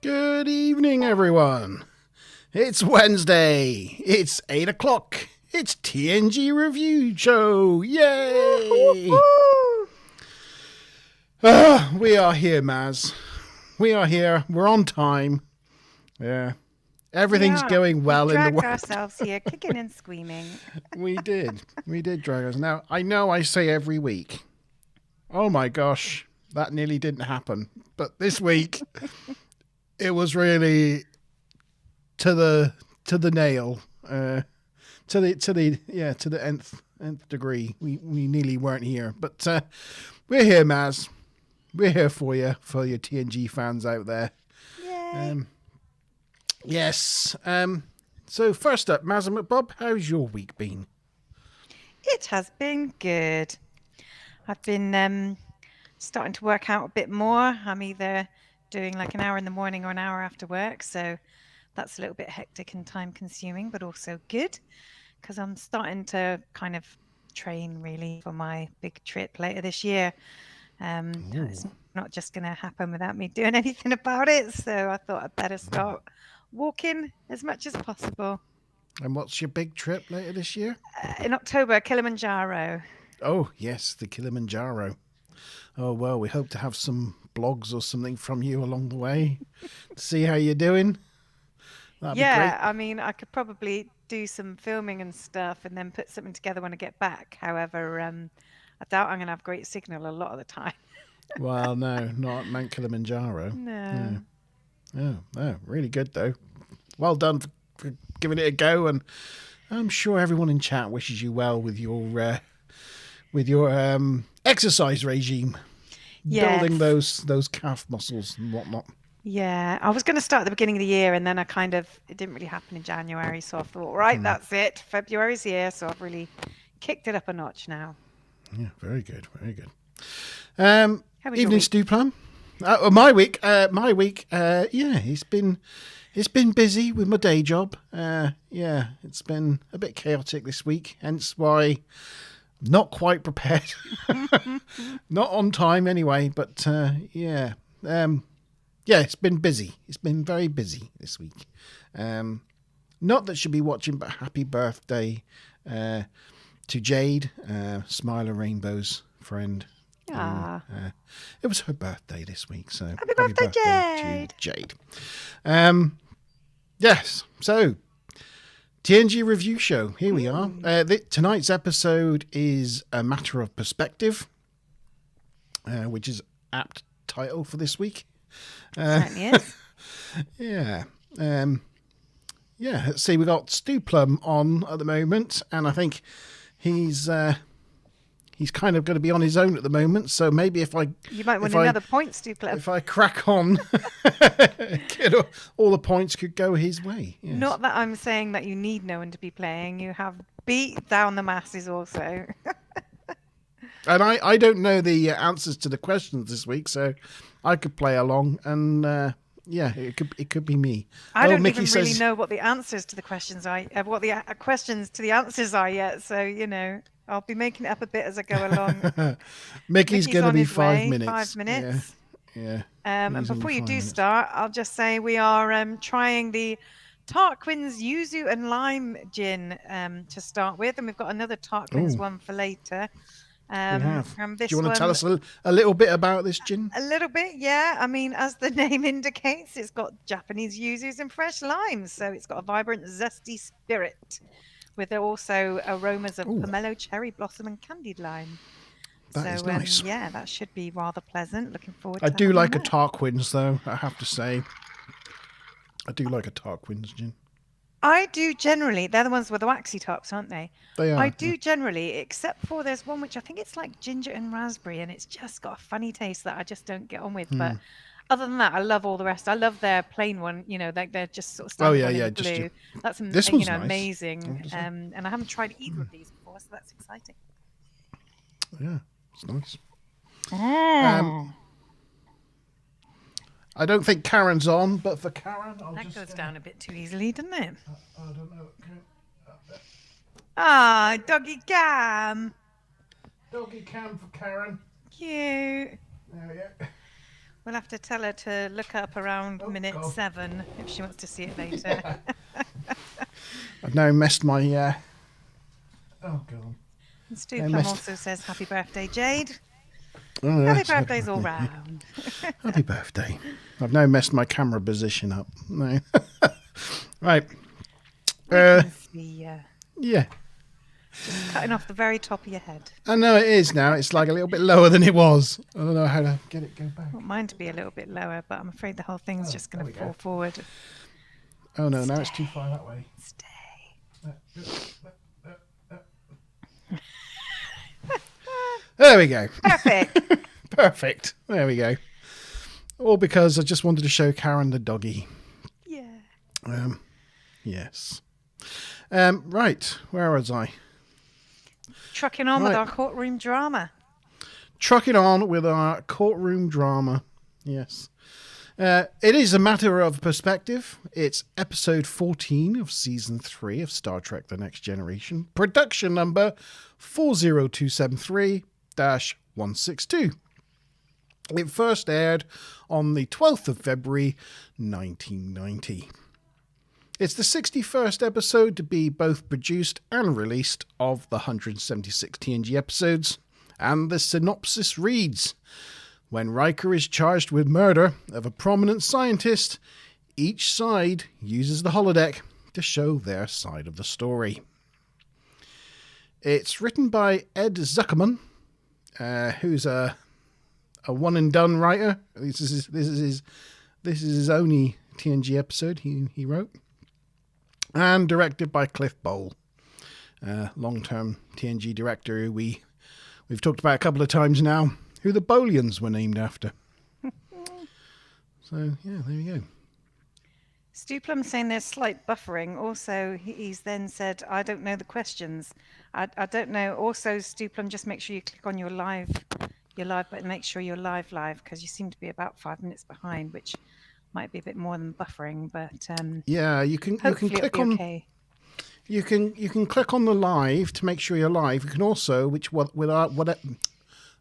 Good evening, everyone. It's Wednesday. It's 8 o'clock. It's TNG Review Show. Yay! We are here, Maz. We are here. We're on time. Yeah. Everything's going well in the world. We dragged ourselves here, kicking and screaming. We did. We did drag us. Now, I know I say every week, oh my gosh, that nearly didn't happen. But this week, it was really to the nail, to the nth degree. We nearly weren't here, but we're here, Maz. We're here for you TNG fans out there. Yay! Yes. So first up, Maz and McBob, how's your week been? It has been good. I've been starting to work out a bit more. I'm either doing like an hour in the morning or an hour after work, so that's a little bit hectic and time consuming, but also good because I'm starting to kind of train really for my big trip later this year. It's not just going to happen without me doing anything about it, so I thought I'd better start walking as much as possible. And what's your big trip later this year? In October, Kilimanjaro. Oh, yes, the Kilimanjaro. Oh, well, we hope to have some blogs or something from you along the way to see how you're doing. That'd be great. I mean, I could probably do some filming and stuff and then put something together when I get back. However, I doubt I'm going to have great signal a lot of the time. Well, no, not at Mount Kilimanjaro. No. Oh, really good, though. Well done for giving it a go, and I'm sure everyone in chat wishes you well with your exercise regime. Yes. Building those calf muscles and whatnot. Yeah, I was going to start at the beginning of the year, and then it didn't really happen in January, so I thought, right, that's it. February's here, so I've really kicked it up a notch now. Yeah, very good, very good. How was your Evening week? stew plan. My week, it's been busy with my day job. It's been a bit chaotic this week, hence why not quite prepared. Not on time anyway, but it's been busy. It's been very busy this week. Not that she'll be watching, but happy birthday to Jade, Smiler Rainbow's friend. It was her birthday this week, so Happy birthday, to Jade. Yes, so TNG Review Show. Here we are. Tonight's episode is A Matter of Perspective, which is apt title for this week. Certainly is. Yeah. Let's see. We got Stu Plum on at the moment, and I think he's kind of going to be on his own at the moment. So maybe You might win another point, Stu Plum. if I crack on, all the points could go his way. Yes. Not that I'm saying that you need no one to be playing. You have beat down the masses also. And I don't know the answers to the questions this week, so I could play along, and it could be me. I don't Mickey even says, really know what the answers to the questions are, what the questions to the answers are yet. So I'll be making it up a bit as I go along. Mickey's going to be 5 minutes. 5 minutes. Yeah. And before you do start, I'll just say we are trying the Tarquin's Yuzu and Lime Gin to start with, and we've got another Tarquin's one for later. We have. And Do you want to tell us a little bit about this gin? A little bit, yeah. I mean, as the name indicates, it's got Japanese yuzus and fresh limes, so it's got a vibrant, zesty spirit with also aromas of pomelo, cherry blossom, and candied lime. That is nice. Yeah, that should be rather pleasant. Looking forward. I do like a Tarquin's, though. I have to say, I do like a Tarquin's gin. I do generally. They're the ones with the waxy tops, aren't they? They are. I do generally, except for there's one which I think it's like ginger and raspberry, and it's just got a funny taste that I just don't get on with. But other than that, I love all the rest. I love their plain one. Like they're just sort of standard in blue. That's this one's nice. Amazing. And I haven't tried either of these before, so that's exciting. Yeah, it's nice. Oh. I don't think Karen's on, but for Karen, that goes down a bit too easily, doesn't it? I don't know. Doggy Cam. Doggy Cam for Karen. Cute. There we go. We'll have to tell her to look up around minute 7 if she wants to see it later. Yeah. I've now messed my... Oh, God. And Stu Plum also says, happy birthday, Jade. Oh, happy birthdays all round. Happy birthday. I've now messed my camera position up. No. Right. We can see, yeah. just cutting off the very top of your head. I know it is now. It's like a little bit lower than it was. I don't know how to get it go back. I want mine to be a little bit lower, but I'm afraid the whole thing's just going to fall forward. Oh, no, now it's too far that way. There we go. Perfect. Perfect. There we go. All because I just wanted to show Karen the doggy. Yeah. Yes. Right. Where was I? Trucking on with our courtroom drama. Trucking on with our courtroom drama. Yes. It is a matter of perspective. It's episode 14 of season 3 of Star Trek The Next Generation. Production number 40273-162. It first aired on the 12th of February 1990. It's the 61st episode to be both produced and released of the 176 TNG episodes, and the synopsis reads: when Riker is charged with murder of a prominent scientist, each side uses the holodeck to show their side of the story. It's written by Ed Zuckerman, who's a one-and-done writer. This is his only TNG episode he wrote. And directed by Cliff Bowl, long-term TNG director who we've talked about a couple of times now, who the Bolians were named after. So, yeah, there you go. Stu Plum saying there's slight buffering. Also, he's then said, I don't know the questions. I don't know. Also, Stu Plum, just make sure you click on your live button. Make sure you're live, because you seem to be about 5 minutes behind, which might be a bit more than buffering, but yeah, you can click on. Okay. You can click on the live to make sure you're live. You can also,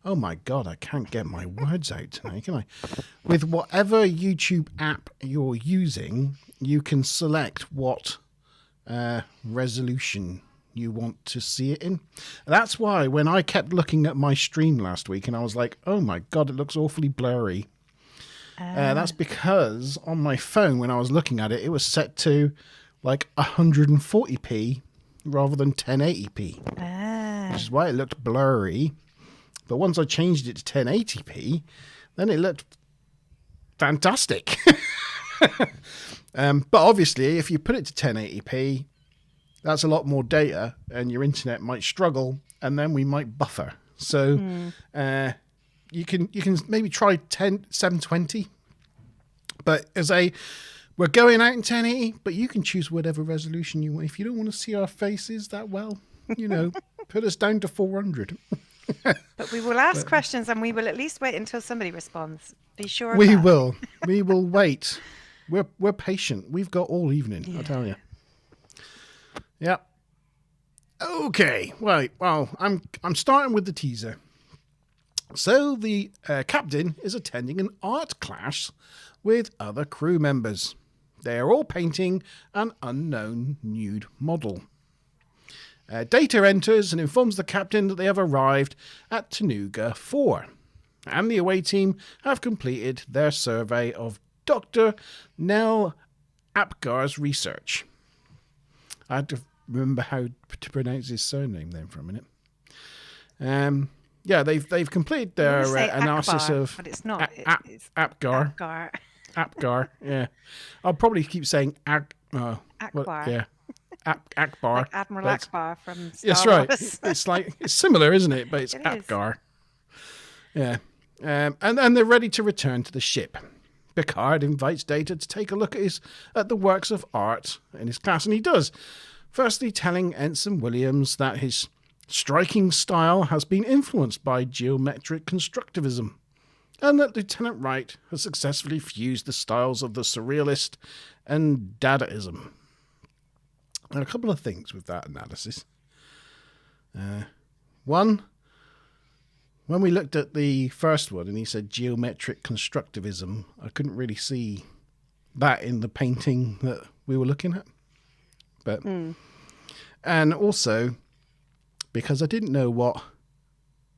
oh my God, I can't get my words out tonight, can I? With whatever YouTube app you're using, you can select what resolution you want to see it in. That's why when I kept looking at my stream last week and I was like, oh my God, it looks awfully blurry. That's because on my phone, when I was looking at it, it was set to like 140p rather than 1080p, which is why it looked blurry. But once I changed it to 1080p, then it looked fantastic. But obviously, if you put it to 1080p, that's a lot more data and your internet might struggle and then we might buffer. So you can maybe try 720. But we're going out in 1080, but you can choose whatever resolution you want. If you don't want to see our faces that well, put us down to 400. But we will ask questions and we will at least wait until somebody responds. Be sure of we that. will. We will wait. We're patient. We've got all evening, I'll tell you. Yeah. Okay. Well, I'm starting with the teaser. So the captain is attending an art class with other crew members. They are all painting an unknown nude model. Data enters and informs the captain that they have arrived at Tanuga 4, and the away team have completed their survey of Dr. Nell Apgar's research. I had to remember how to pronounce his surname then for a minute. Yeah, they've completed their analysis Akbar, of. but it's not. It's Apgar. Akbar. Apgar. Yeah, I'll probably keep saying Akbar. Yeah, Akbar. Like Admiral Akbar from Star That's right. Wars. It's similar, isn't it? But it's It is. Apgar. Yeah, and they're ready to return to the ship. Picard invites Data to take a look at the works of art in his class, and he does. Firstly, telling Ensign Williams that his striking style has been influenced by geometric constructivism, and that Lieutenant Wright has successfully fused the styles of the Surrealist and Dadaism. And a couple of things with that analysis. One, when we looked at the first one and he said geometric constructivism, I couldn't really see that in the painting that we were looking at. But and also because I didn't know what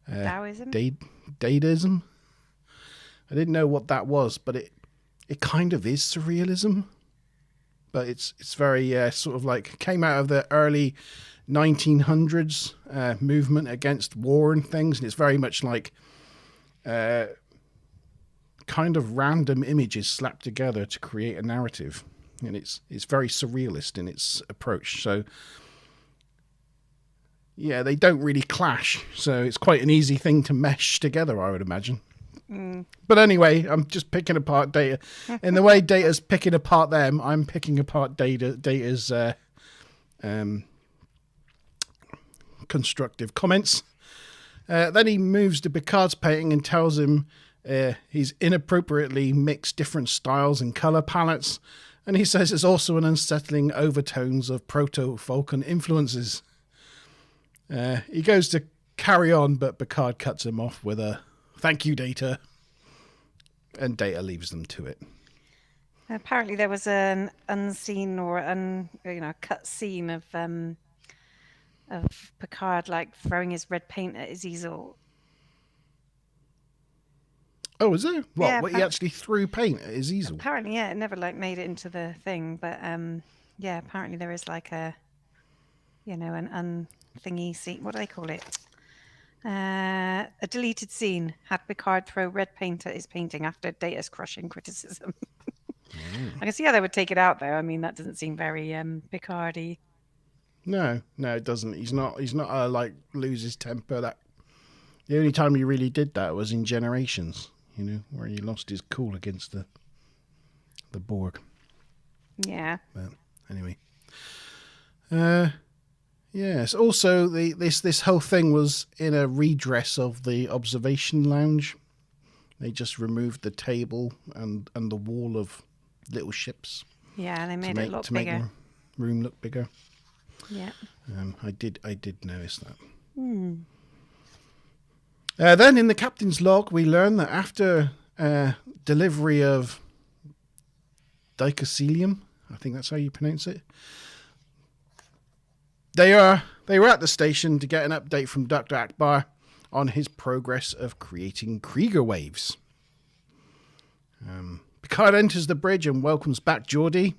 Taoism? Dadaism. I didn't know what that was, but it kind of is surrealism. But it's very sort of like came out of the early 1900s movement against war and things, and it's very much like kind of random images slapped together to create a narrative, and it's very surrealist in its approach. So yeah, they don't really clash, so it's quite an easy thing to mesh together, I would imagine. But anyway, I'm just picking apart Data. In the way Data's picking apart them, I'm picking apart Data's constructive comments. Then he moves to Picard's painting and tells him he's inappropriately mixed different styles and colour palettes. And he says it's also an unsettling overtones of proto-Vulcan influences. He goes to carry on, but Picard cuts him off with a "Thank you, Data," and Data leaves them to it. Apparently, there was an unseen or cut scene of Picard like throwing his red paint at his easel. Oh, is there? What? Yeah, What, he actually threw paint at his easel? Apparently, yeah, it never like made it into the thing, but yeah, apparently there is like a, an unthingy scene. What do they call it? A deleted scene had Picard throw red paint at his painting after Data's crushing criticism. I can see how they would take it out, though. I mean, that doesn't seem very Picard-y. No, it doesn't. He's not like lose his temper. That the only time he really did that was in Generations, where he lost his cool against the Borg. Yeah. But anyway, yes. Also, this whole thing was in a redress of the observation lounge. They just removed the table and the wall of little ships. Yeah, they made it look bigger. Make the room look bigger. Yeah. I did notice that. Then in the captain's log, we learn that after delivery of dicoselium, I think that's how you pronounce it, they were at the station to get an update from Dr. Akbar on his progress of creating Krieger waves. Picard enters the bridge and welcomes back Geordi,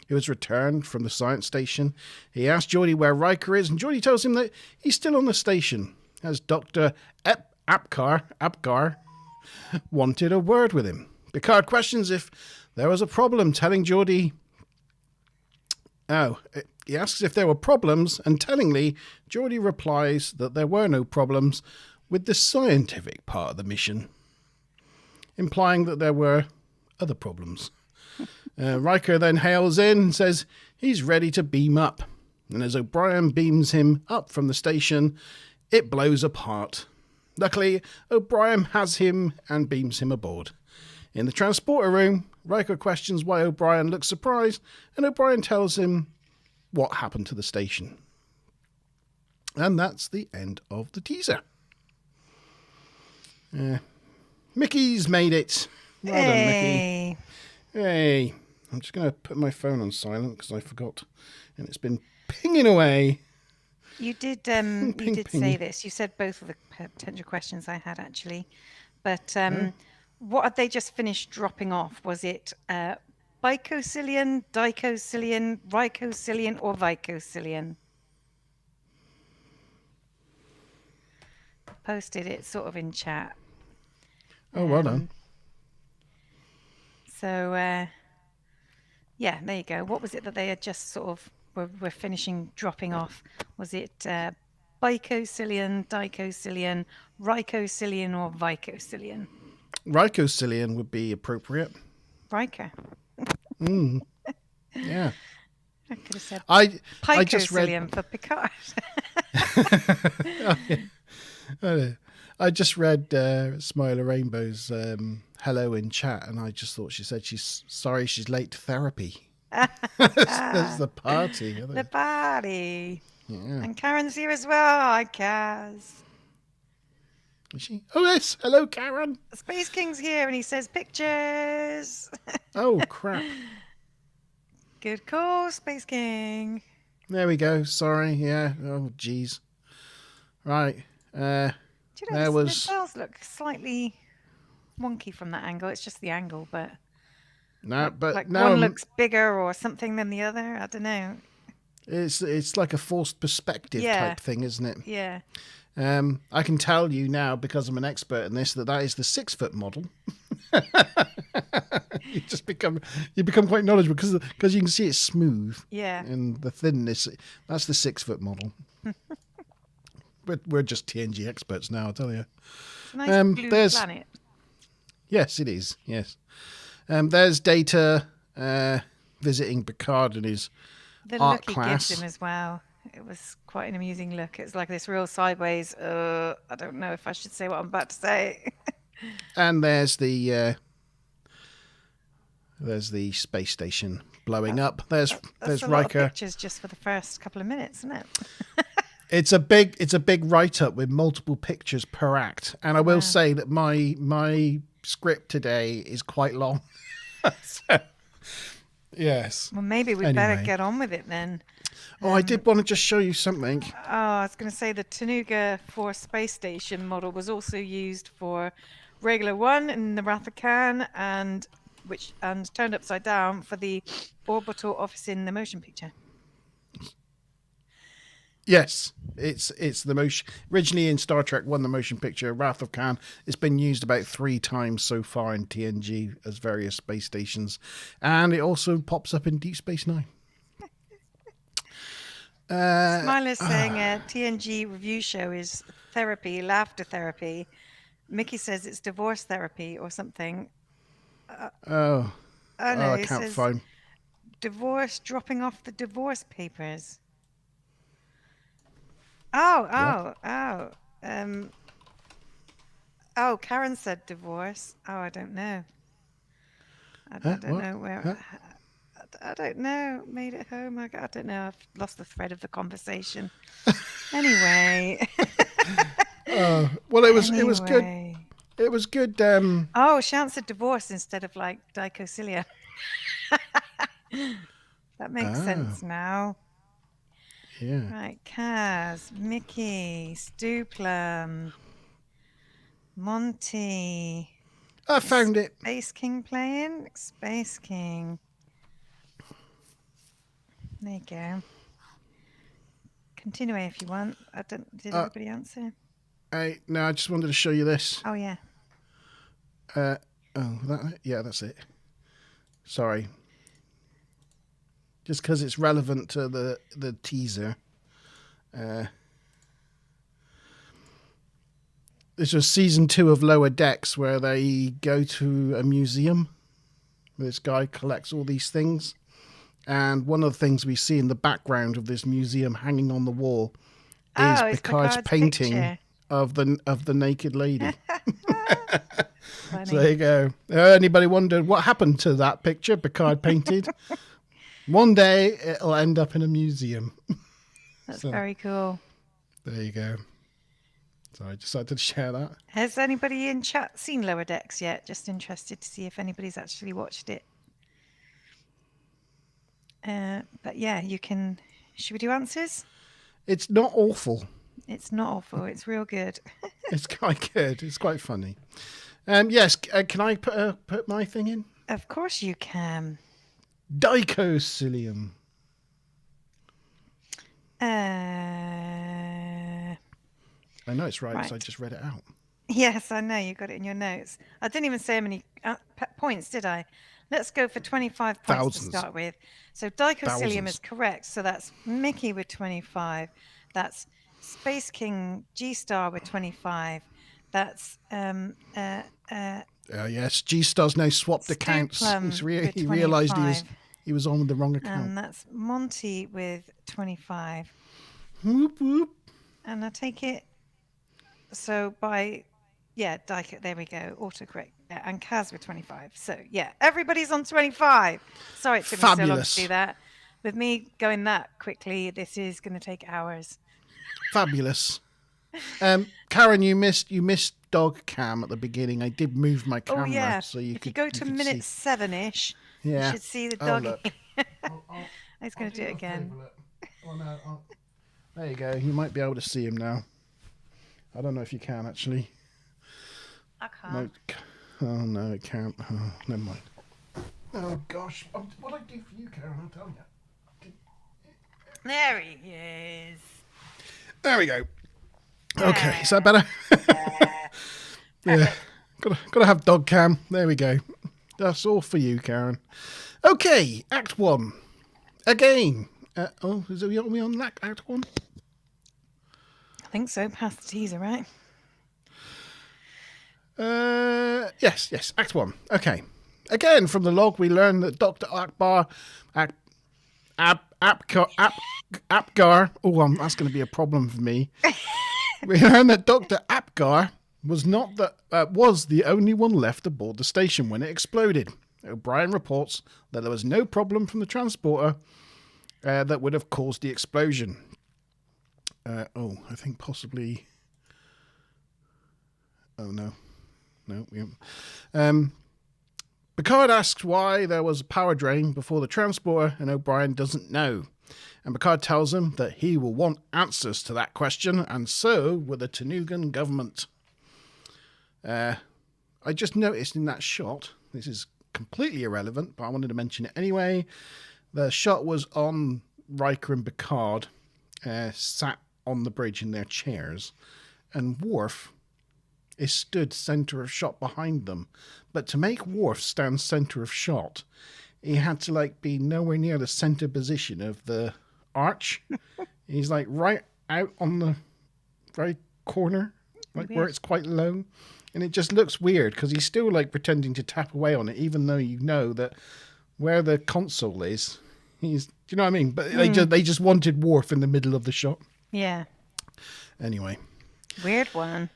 who has returned from the science station. He asks Geordi where Riker is, and Geordi tells him that he's still on the station, as Dr. Apgar wanted a word with him. Picard questions if there was a problem, telling Geordi... He asks if there were problems, and tellingly, Geordi replies that there were no problems with the scientific part of the mission, implying that there were other problems. Riker then hails in and says he's ready to beam up, and as O'Brien beams him up from the station, it blows apart. Luckily, O'Brien has him and beams him aboard. In the transporter room, Riker questions why O'Brien looks surprised, and O'Brien tells him what happened to the station. And that's the end of the teaser. Mickey's made it. Well done, Mickey. Hey. I'm just going to put my phone on silent because I forgot. And it's been pinging away. You did say this. You said both of the potential questions I had, actually. But what had they just finished dropping off? Was it bicosilian, dicosilian, ricosilian, or vicosilian? Posted it sort of in chat. Oh, well done. So, yeah, there you go. What was it that they had just sort of were finishing dropping off? Was it bicosilian, dicosilian, ricosilian, or vicosilian? Ricosilian would be appropriate. Riker. Yeah. I could have said I just read for Picard. I just read Smiler Rainbow's hello in chat, and I just thought she said she's sorry she's late to therapy. That's the party. The party. Yeah. And Karen's here as well. Hi, Kaz. Is she? Oh, yes. Hello, Karen. Space King's here, and he says pictures. Oh, crap. Good call, Space King. There we go. Sorry. Yeah. Oh, jeez. Right. Do you know There the was... cells look slightly wonky from that angle? It's just the angle, but No, but like now one looks bigger or something than the other. I don't know. it's like a forced perspective type thing, isn't it? Yeah. I can tell you now, because I'm an expert in this, that is the 6-foot model. you become quite knowledgeable because you can see it's smooth. Yeah. And the thinness, that's the 6-foot model. We're just TNG experts now, I tell you. It's a nice blue planet. Yes, it is. Yes. There's Data visiting Picard in his art look class. He gives him as well. It was quite an amusing look. It's like this real sideways. I don't know if I should say what I'm about to say. And there's the space station blowing up. There's that's a Riker. Lot of pictures just for the first couple of minutes, isn't it? It's a big write-up with multiple pictures per act, and I will say that my script today is quite long. So, yes. Well, maybe we better get on with it then. Oh, I did want to just show you something. Oh, I was going to say the Tanuga 4 space station model was also used for Regular 1 in the Wrath of Khan, and turned upside down for the orbital office in the motion picture. Yes, it's the motion. Originally in Star Trek 1, the motion picture Wrath of Khan. It's been used about 3 times so far in TNG as various space stations, and it also pops up in Deep Space Nine. Smiler's saying TNG review show is therapy, laughter therapy. Mickey says it's divorce therapy or something. No, I can't says find. Divorce, dropping off the divorce papers. Karen said divorce. Oh, I don't know. I don't know where. I don't know. Made it home. I don't know. I've lost the thread of the conversation. Anyway. Well, it was good. It was good. She answered divorce instead of like dicotyledon. That makes sense now. Yeah. Right, Kaz, Mickey, Stu Plum, Monty. I found it. Space King playing? Space King. There you go. Continue if you want. Did everybody answer? No, I just wanted to show you this. Oh, yeah. That's it. Sorry. Just because it's relevant to the teaser. This was season 2 of Lower Decks, where they go to a museum. This guy collects all these things. And one of the things we see in the background of this museum hanging on the wall is Picard's painting picture of the naked lady. Funny. So there you go. Anybody wondered what happened to that picture Picard painted? One day it'll end up in a museum. That's very cool. There you go. So I decided to share that. Has anybody in chat seen Lower Decks yet? Just interested to see if anybody's actually watched it. But yeah, you can. Should we do answers? It's not awful. It's not awful. It's real good. It's quite good. It's quite funny. Yes. Can I put my thing in? Of course you can. Dicotyledon. I know it's right because I just read it out. Yes, I know. You got it in your notes. I didn't even say how many points, did I? Let's go for 25 points Thousands. To start with. So dicotyledon is correct. So that's Mickey with 25. That's Space King G-Star with 25. That's yes, G-Star's now swapped accounts. He realised he was on with the wrong account. And that's Monty with 25. Whoop whoop. And I take it. So by there we go. Autocorrect. Yeah, and Kaz with 25. So yeah, everybody's on 25. Sorry it took me so long to do that. With me going that quickly, this is going to take hours. Fabulous. Karen, you missed dog cam at the beginning. I did move my Oh camera yeah. so you If you could go to see. minute 7-ish, you Yeah. should see the Oh dog. look. I was going to Do do it you a again. favour, look. Oh no. Oh. There you go. You might be able to see him now. I don't know if you can actually. I No. can't. Oh no, it can't. Oh, never mind. Oh gosh. What I do for you, Karen? I'll tell you. There he is. There we go. Okay, is that better? Yeah. Gotta have dog cam. There we go. That's all for you, Karen. Okay, Act 1. Again. Are we on Act 1? I think so. Past the teaser, right? Yes, Act 1. Okay. Again, from the log, we learn that Dr. Apgar. Oh, that's going to be a problem for me. We learn that Dr. Apgar was the only one left aboard the station when it exploded. O'Brien reports that there was no problem from the transporter that would have caused the explosion. I think possibly. Oh no, we haven't. Picard asks why there was a power drain before the transporter, and O'Brien doesn't know. And Picard tells him that he will want answers to that question, and so will the Tanugan government. I just noticed in that shot, this is completely irrelevant, but I wanted to mention it anyway. The shot was on Riker and Picard, sat on the bridge in their chairs, and Worf is stood centre of shot behind them. But to make Worf stand centre of shot, he had to be nowhere near the centre position of the arch. He's right out on the very corner, where it's quite low. And it just looks weird because he's still pretending to tap away on it, even though you know that where the console is, do you know what I mean? But they just wanted Worf in the middle of the shot. Yeah. Anyway. Weird one.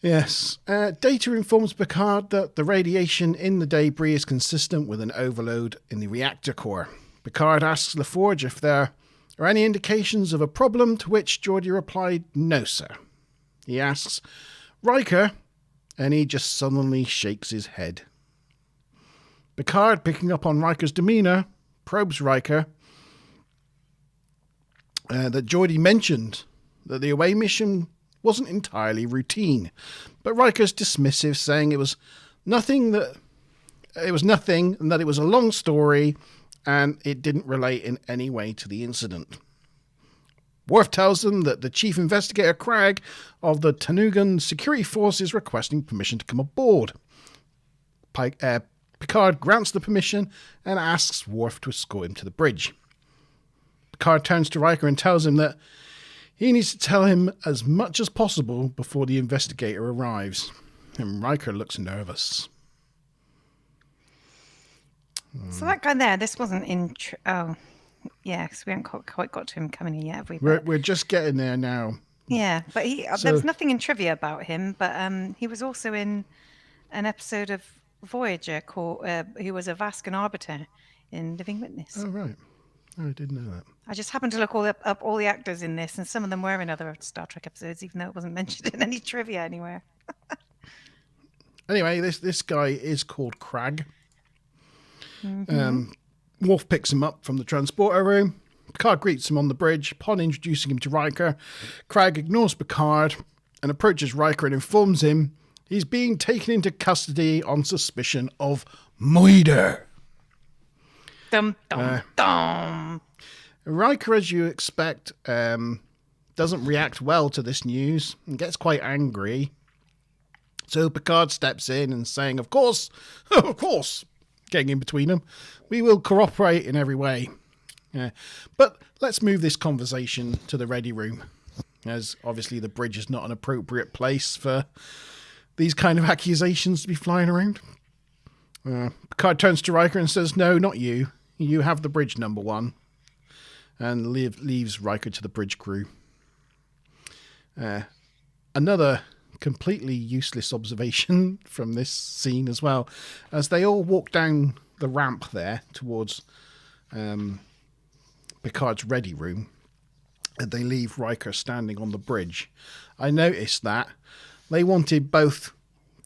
Yes. Data informs Picard that the radiation in the debris is consistent with an overload in the reactor core. Picard asks LaForge if there are any indications of a problem, to which Geordi replied, "No, sir." He asks Riker, and he just suddenly shakes his head. Picard, picking up on Riker's demeanour, probes Riker that Geordi mentioned that the away mission wasn't entirely routine, but Riker's dismissive, saying it was nothing, and that it was a long story, and it didn't relate in any way to the incident. Worf tells them that the chief investigator, Cragg, of the Tanugan security force is requesting permission to come aboard. Picard grants the permission and asks Worf to escort him to the bridge. Picard turns to Riker and tells him that he needs to tell him as much as possible before the investigator arrives. And Riker looks nervous. So that guy there, this wasn't in... yeah, because we haven't quite got to him coming in yet, have we? We're just getting there now. Yeah, but there was nothing in trivia about him, but he was also in an episode of Voyager called... he was a Vascan Arbiter in Living Witness. Oh, right. I didn't know that. I just happened to look up all the actors in this, and some of them were in other Star Trek episodes, even though it wasn't mentioned in any trivia anywhere. Anyway, this guy is called Cragg. Mm-hmm. Worf picks him up from the transporter room. Picard greets him on the bridge. Upon introducing him to Riker, Cragg ignores Picard and approaches Riker and informs him he's being taken into custody on suspicion of murder. Dum, dum, dum. Riker, as you expect, doesn't react well to this news and gets quite angry. So Picard steps in and saying, of course, getting in between them, we will cooperate in every way. But let's move this conversation to the ready room, as obviously the bridge is not an appropriate place for these kind of accusations to be flying around. Picard turns to Riker and says, no, not you. You have the bridge, number one. And leaves Riker to the bridge crew. Another completely useless observation from this scene as well, as they all walk down the ramp there towards Picard's ready room. and they leave Riker standing on the bridge. I noticed that they wanted both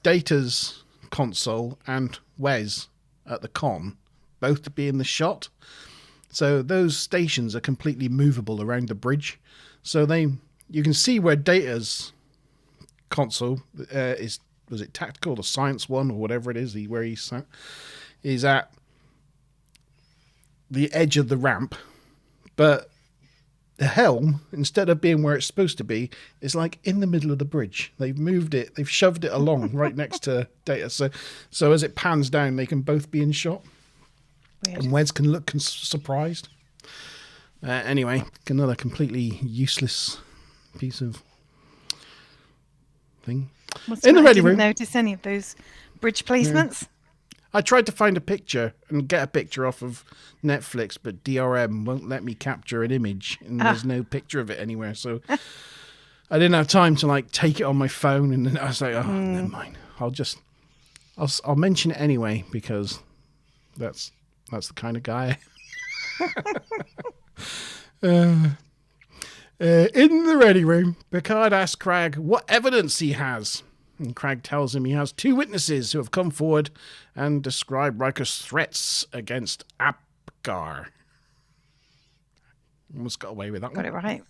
Data's console and Wes at the con both to be in the shot. So those stations are completely movable around the bridge. So you can see where Data's console is. Was it tactical, the science one, or whatever it is, where he's sat, is at the edge of the ramp. But the helm, instead of being where it's supposed to be, is like in the middle of the bridge. They've moved it, they've shoved it along right next to Data. So as it pans down, they can both be in shot. Weird. And Wes can look surprised. Anyway, another completely useless piece of thing. In the ready room. I didn't notice any of those bridge placements. Yeah. I tried to find a picture and get a picture off of Netflix, but DRM won't let me capture an image, and there's no picture of it anywhere. So I didn't have time to take it on my phone, and then I was like, oh, never mind. I'll mention it anyway because that's the kind of guy. In the ready room, Picard asks Crag what evidence he has. And Crag tells him he has 2 witnesses who have come forward and describe Riker's threats against Apgar. Almost got away with that one. Got it right.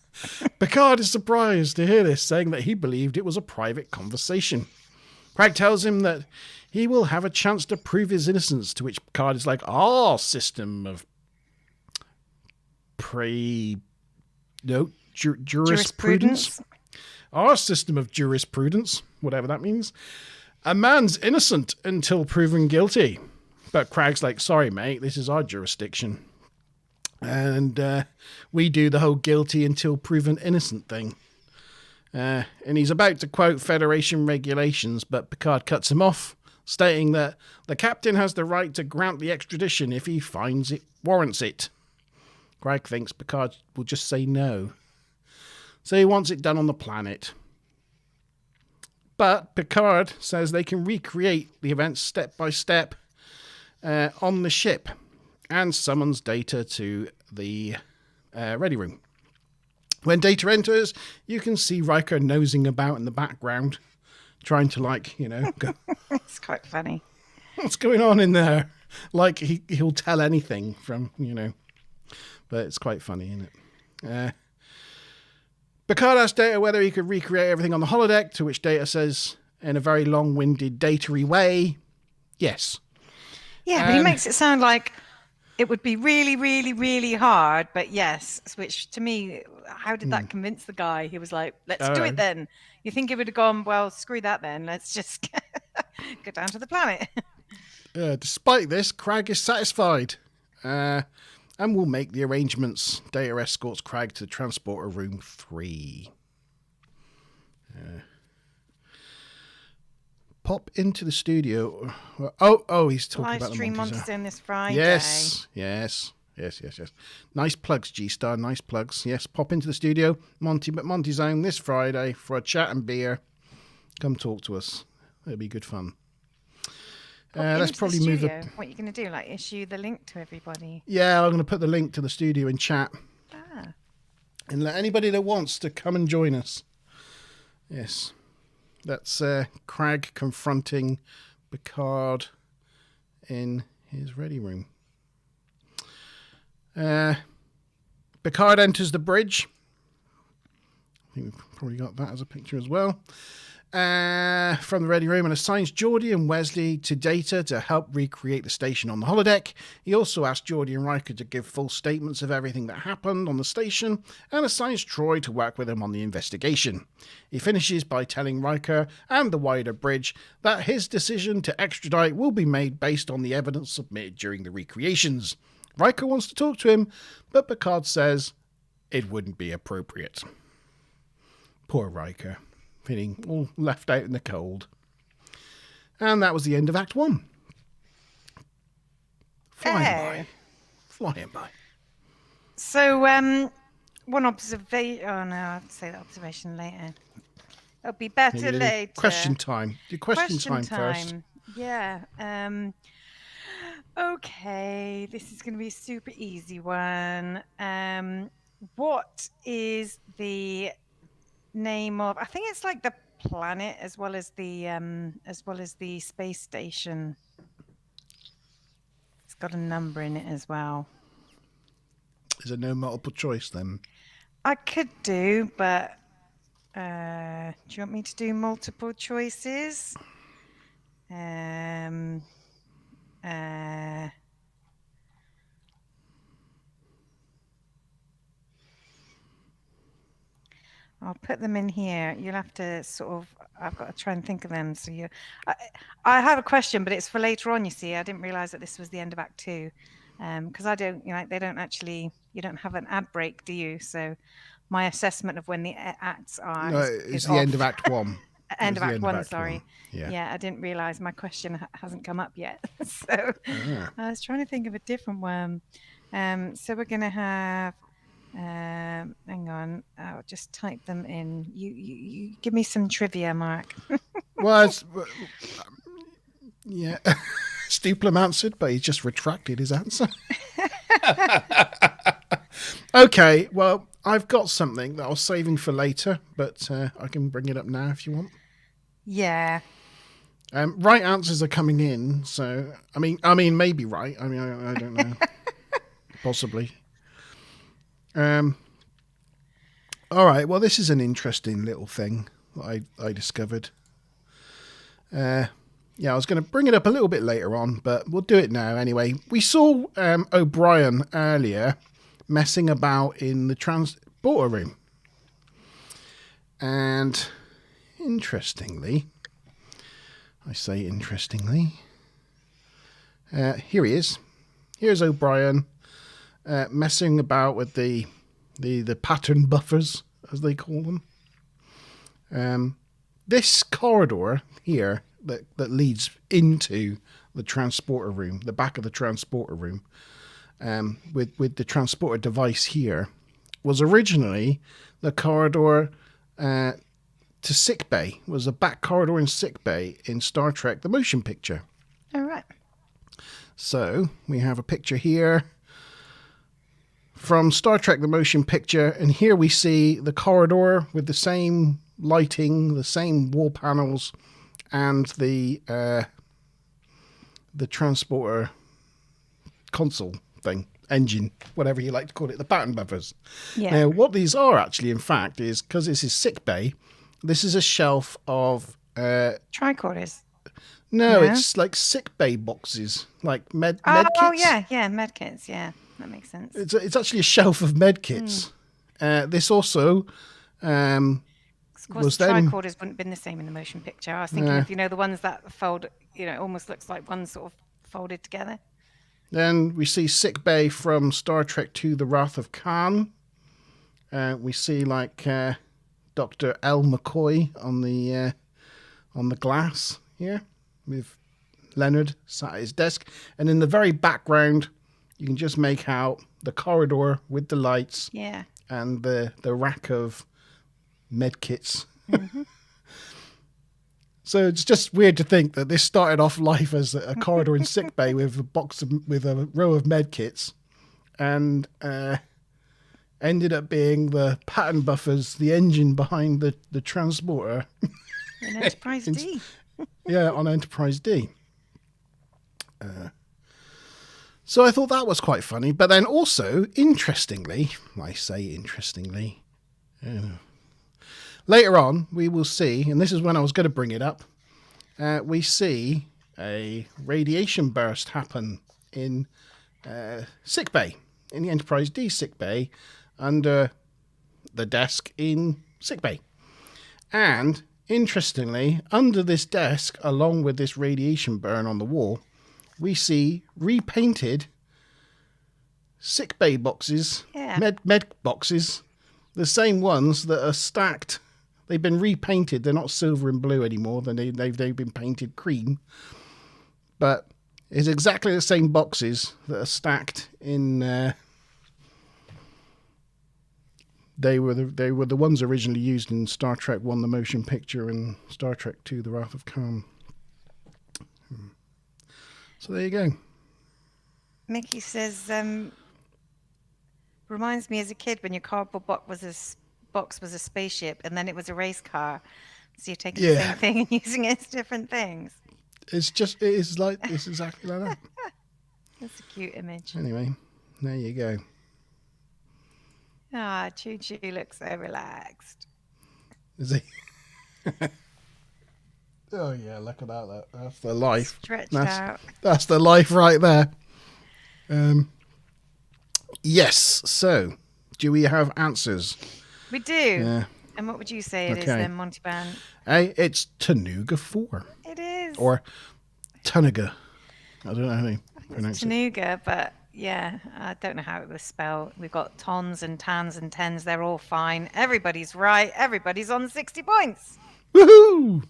Picard is surprised to hear this, saying that he believed it was a private conversation. Crag tells him that he will have a chance to prove his innocence, to which Picard is like, our system of jurisprudence. Our system of jurisprudence, whatever that means. A man's innocent until proven guilty. But Crag's like, sorry, mate, this is our jurisdiction. And we do the whole guilty until proven innocent thing. And he's about to quote Federation regulations, but Picard cuts him off, stating that the captain has the right to grant the extradition if he finds it warrants it. Crag thinks Picard will just say no. So he wants it done on the planet. But Picard says they can recreate the events step by step on the ship and summons Data to the ready room. When Data enters, you can see Riker nosing about in the background, trying to go. It's quite funny. What's going on in there? Like he'll tell anything from, But it's quite funny, isn't it? Picard asks Data whether he could recreate everything on the holodeck, to which Data says, in a very long-winded, data-y way, yes. Yeah, but he makes it sound like it would be really, really, really hard, but yes, which to me, how did that convince the guy? He was like, let's do it then. You think he would have gone, well, screw that then. Let's just go down to the planet. Despite this, Crag is satisfied. And we'll make the arrangements. Data escorts Crag to transporter room 3. Pop into the studio. Oh, he's talking about the Livestream Monty's in this Friday. Yes. Nice plugs, G-Star. Nice plugs. Yes, pop into the studio. Monty's Own this Friday for a chat and beer. Come talk to us. It'll be good fun. Let's probably move the... What are you going to do? Issue the link to everybody? Yeah, I'm going to put the link to the studio in chat. And let anybody that wants to come and join us. Yes. That's Crag confronting Picard in his ready room. Picard enters the bridge. I think we've probably got that as a picture as well. From the ready room, and assigns Geordi and Wesley to Data to help recreate the station on the holodeck. He also asks Geordi and Riker to give full statements of everything that happened on the station, and assigns Troy to work with him on the investigation. He finishes by telling Riker and the wider bridge that his decision to extradite will be made based on the evidence submitted during the recreations. Riker wants to talk to him, but Picard says it wouldn't be appropriate. Poor Riker. Feeling all left out in the cold. And that was the end of Act 1. Flying by. So, one observation... Oh, no, I have to say that observation later. It'll be better later. Question time. Do question time first. Yeah. Okay, this is going to be a super easy one. What is the name of? I think it's like the planet as well as the space station. It's got a number in it as well. Is there no multiple choice then? I could do, but do you want me to do multiple choices? I'll put them in here. You'll have to sort of. I've got to try and think of them. So I have a question, but it's for later on. You see, I didn't realise that this was the end of Act 2, because I don't. They don't actually. You don't have an ad break, do you? So my assessment of when the acts are No, is it's the off. end of Act 1. End of the Act end 1. Act Sorry. 1. Yeah, I didn't realise my question hasn't come up yet. So I was trying to think of a different one. So we're going to have. Hang on, I'll just type them in. You give me some trivia, Mark. Well, yeah. Stuplum answered, but he just retracted his answer. Okay, well, I've got something that I was saving for later, but I can bring it up now if you want. Yeah. Right answers are coming in, so I mean, maybe right. I mean, I don't know. Possibly. All right. Well, this is an interesting little thing that I discovered. Yeah, I was going to bring it up a little bit later on, but we'll do it now anyway. We saw O'Brien earlier messing about in the transporter room, and interestingly, I say interestingly, here he is. Here's O'Brien messing about with the pattern buffers, as they call them. This corridor here that leads into the transporter room, the back of the transporter room, with the transporter device here, was originally the corridor to sickbay. Was a back corridor in sickbay in Star Trek: The Motion Picture. All right. So we have a picture here from Star Trek: The Motion Picture, and here we see the corridor with the same lighting, the same wall panels, and the transporter console thing, engine, whatever you like to call it, the pattern buffers. Yeah. Now, what these are actually, in fact, is because this is sick bay, this is a shelf of Tricorders. no, Yeah. it's like sick bay boxes, like med Oh, kits. yeah, med kits. Yeah, that makes sense. It's actually a shelf of med kits. This also Of course, was the then tricorders wouldn't have been the same in the motion picture. I was thinking of the ones that fold. Almost looks like one sort of folded together. Then we see sick bay from Star Trek II: The Wrath of Khan. We see like Dr. L. McCoy on the glass here with Leonard sat at his desk, and in the very background you can just make out the corridor with the lights. Yeah. And the rack of med kits. Mm-hmm. So it's just weird to think that this started off life as a corridor in sickbay with a row of med kits, and ended up being the pattern buffers, the engine behind the transporter. In Enterprise D. Yeah, on Enterprise D. So I thought that was quite funny. But then also, interestingly, I say interestingly, later on we will see, and this is when I was going to bring it up, we see a radiation burst happen in sickbay, in the Enterprise D sickbay, under the desk in sickbay. And interestingly, under this desk, along with this radiation burn on the wall, we see repainted sickbay boxes, med boxes, the same ones that are stacked. They've been repainted. They're not silver and blue anymore. They've been painted cream. But it's exactly the same boxes that are stacked in. They were the ones originally used in Star Trek I: The Motion Picture and Star Trek II: The Wrath of Khan. So there you go. Mickey says Reminds me as a kid when your cardboard box was a spaceship and then it was a race car. So you're taking the same thing and using it as different things. It's exactly like that. That's a cute image. Anyway, there you go. Ah, Choo Choo looks so relaxed. Is he? Oh yeah, look at that. That's the life. Stretched out. That's the life right there. Yes. So, do we have answers? We do. Yeah. And what would you say it is then, Monty Ban? Hey, it's Tanuga 4. It is. Or Tunuga. I don't know how you pronounce it. Tanuga, but yeah, I don't know how it was spelled. We've got tons and tans and tens. They're all fine. Everybody's right. Everybody's on 60 points. Woohoo!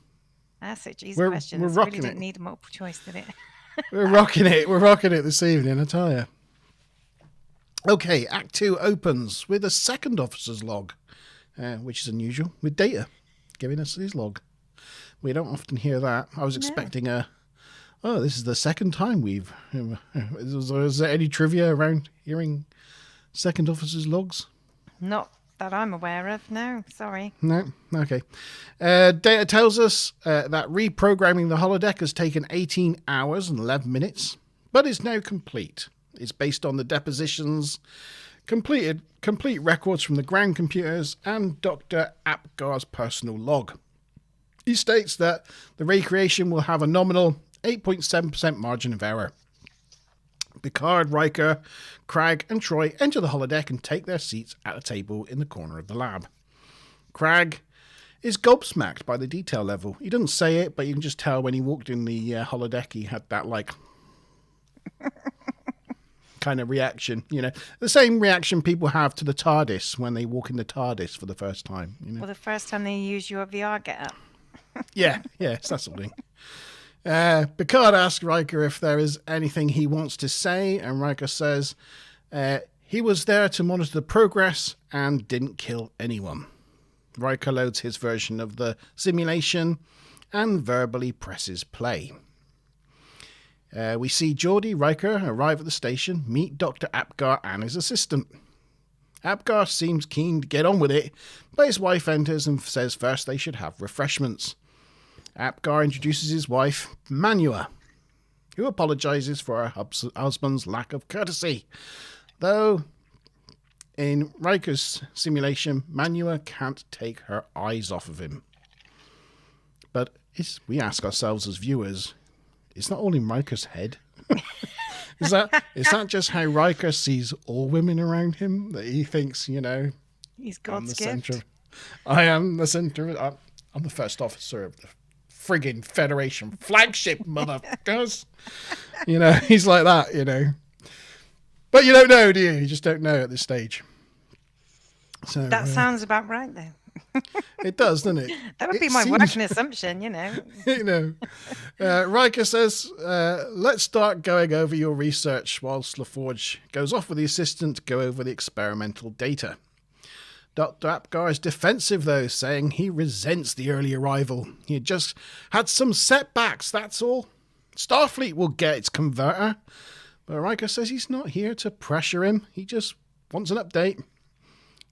That's such easy questions. We're rocking really didn't need a multiple choice, did it? We're rocking it. We're rocking it this evening, I tell you. Okay, Act 2 opens with a second officer's log, which is unusual, with Data giving us his log. We don't often hear that. I was expecting this is the second time we've... is there any trivia around hearing second officer's logs? Not that I'm aware of, no. Sorry. No? Okay. Data tells us that reprogramming the holodeck has taken 18 hours and 11 minutes, but is now complete. It's based on the depositions, complete records from the ground computers, and Dr. Apgar's personal log. He states that the recreation will have a nominal 8.7% margin of error. Picard, Riker, Crag, and Troy enter the holodeck and take their seats at a table in the corner of the lab. Crag is gobsmacked by the detail level. He doesn't say it, but you can just tell when he walked in the holodeck, he had that, kind of reaction, the same reaction people have to the TARDIS when they walk in the TARDIS for the first time. Well, the first time they use your VR get-up. Yeah, it's that sort of thing. Picard asks Riker if there is anything he wants to say, and Riker says he was there to monitor the progress and didn't kill anyone. Riker loads his version of the simulation and verbally presses play. We see Geordi, Riker arrive at the station, meet Dr. Apgar and his assistant. Apgar seems keen to get on with it, but his wife enters and says first they should have refreshments. Apgar introduces his wife, Manua, who apologizes for her husband's lack of courtesy. Though, in Riker's simulation, Manua can't take her eyes off of him. But we ask ourselves as viewers, it's not all in Riker's head. Is that just how Riker sees all women around him? That he thinks, he's God's gift. I am the center of I'm the first officer of the friggin' Federation flagship, motherfuckers. He's like that, But you don't know, do you? You just don't know at this stage. So that sounds about right, though. It does, doesn't it? That would be my working assumption, Riker says, let's start going over your research, whilst LaForge goes off with the assistant to go over the experimental data. Dr. Apgar is defensive, though, saying he resents the early arrival. He had just had some setbacks, that's all. Starfleet will get its converter. But Riker says he's not here to pressure him. He just wants an update.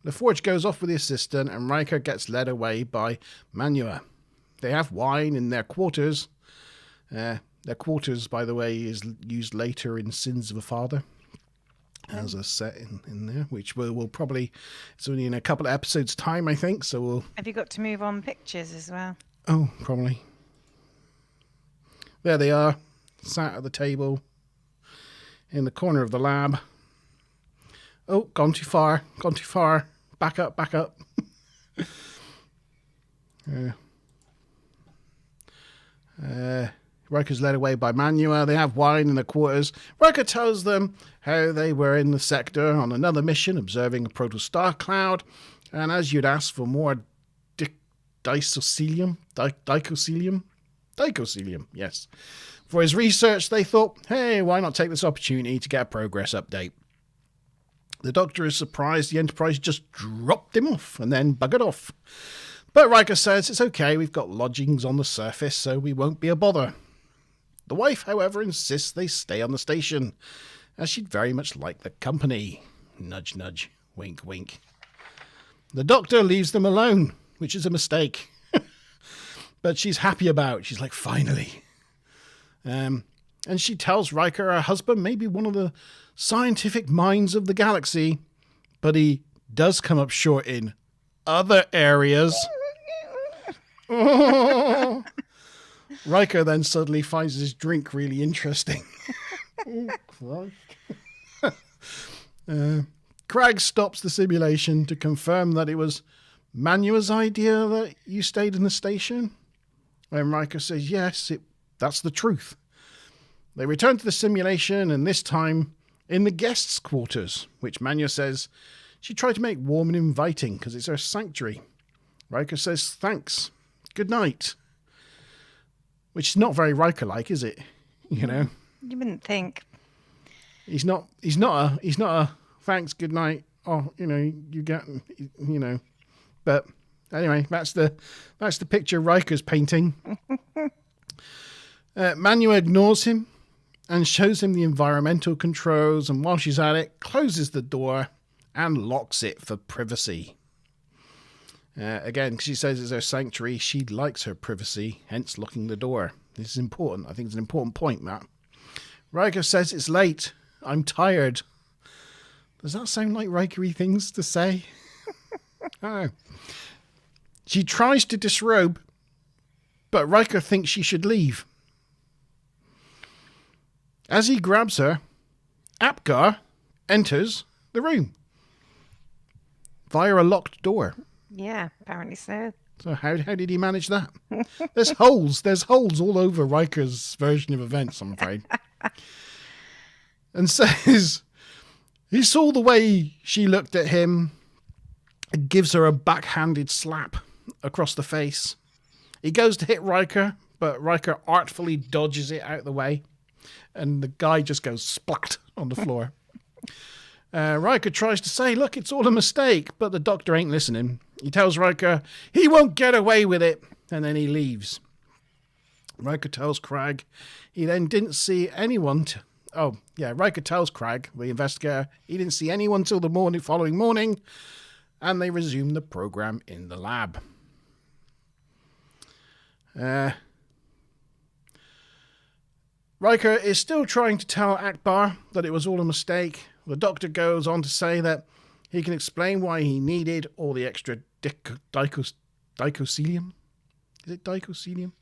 LaForge goes off with the assistant, and Riker gets led away by Manua. They have wine in their quarters. Their quarters, by the way, is used later in Sins of a Father as a set in there, which we'll probably... It's only in a couple of episodes' time, I think, so we'll... Have you got to move on pictures as well? Oh, probably. There they are, sat at the table in the corner of the lab. Oh, gone too far. Back up. Riker's led away by Manua. They have wine in their quarters. Riker tells them how they were in the sector on another mission, observing a protostar cloud. And as you'd asked for more dicocilium, yes. For his research, they thought, hey, why not take this opportunity to get a progress update? The Doctor is surprised the Enterprise just dropped him off and then buggered off. But Riker says it's okay, we've got lodgings on the surface, so we won't be a bother. The wife, however, insists they stay on the station, as she'd very much like the company. Nudge, nudge. Wink, wink. The doctor leaves them alone, which is a mistake. But she's happy about it. She's like, finally. And she tells Riker her husband may be one of the scientific minds of the galaxy, but he does come up short in other areas. Oh. Riker then suddenly finds his drink really interesting. Oh, Christ. Crag stops the simulation to confirm that it was Manua's idea that you stayed in the station. And Riker says, yes, that's the truth. They return to the simulation, and this time in the guests' quarters, which Manua says she tried to make warm and inviting because it's her sanctuary. Riker says, thanks. Good night. Which is not very Riker-like, is it? You know? You wouldn't think. He's not a thanks, good night. Oh, you know, you get, you know. But anyway, that's the picture Riker's painting. Manua ignores him and shows him the environmental controls, and while she's at it, closes the door and locks it for privacy. Again, she says it's her sanctuary. She likes her privacy, hence locking the door. This is important. I think it's an important point, Matt. Riker says it's late. I'm tired. Does that sound like Riker-y things to say? Oh. She tries to disrobe, but Riker thinks she should leave. As he grabs her, Apgar enters the room via a locked door. Yeah, apparently so. So how did he manage that? There's holes all over Riker's version of events, I'm afraid. And says he saw the way she looked at him and gives her a backhanded slap across the face. He goes to hit Riker, but Riker artfully dodges it out of the way, and the guy just goes splat on the floor. Riker tries to say, look, it's all a mistake, but the doctor ain't listening. He tells Riker he won't get away with it, and then he leaves. Riker tells Crag he then didn't see anyone. Riker tells Crag, the investigator, he didn't see anyone till the following morning, and they resume the program in the lab. Riker is still trying to tell Akbar that it was all a mistake. The doctor goes on to say that he can explain why he needed all the extra dicoselium. Is it dicoselium?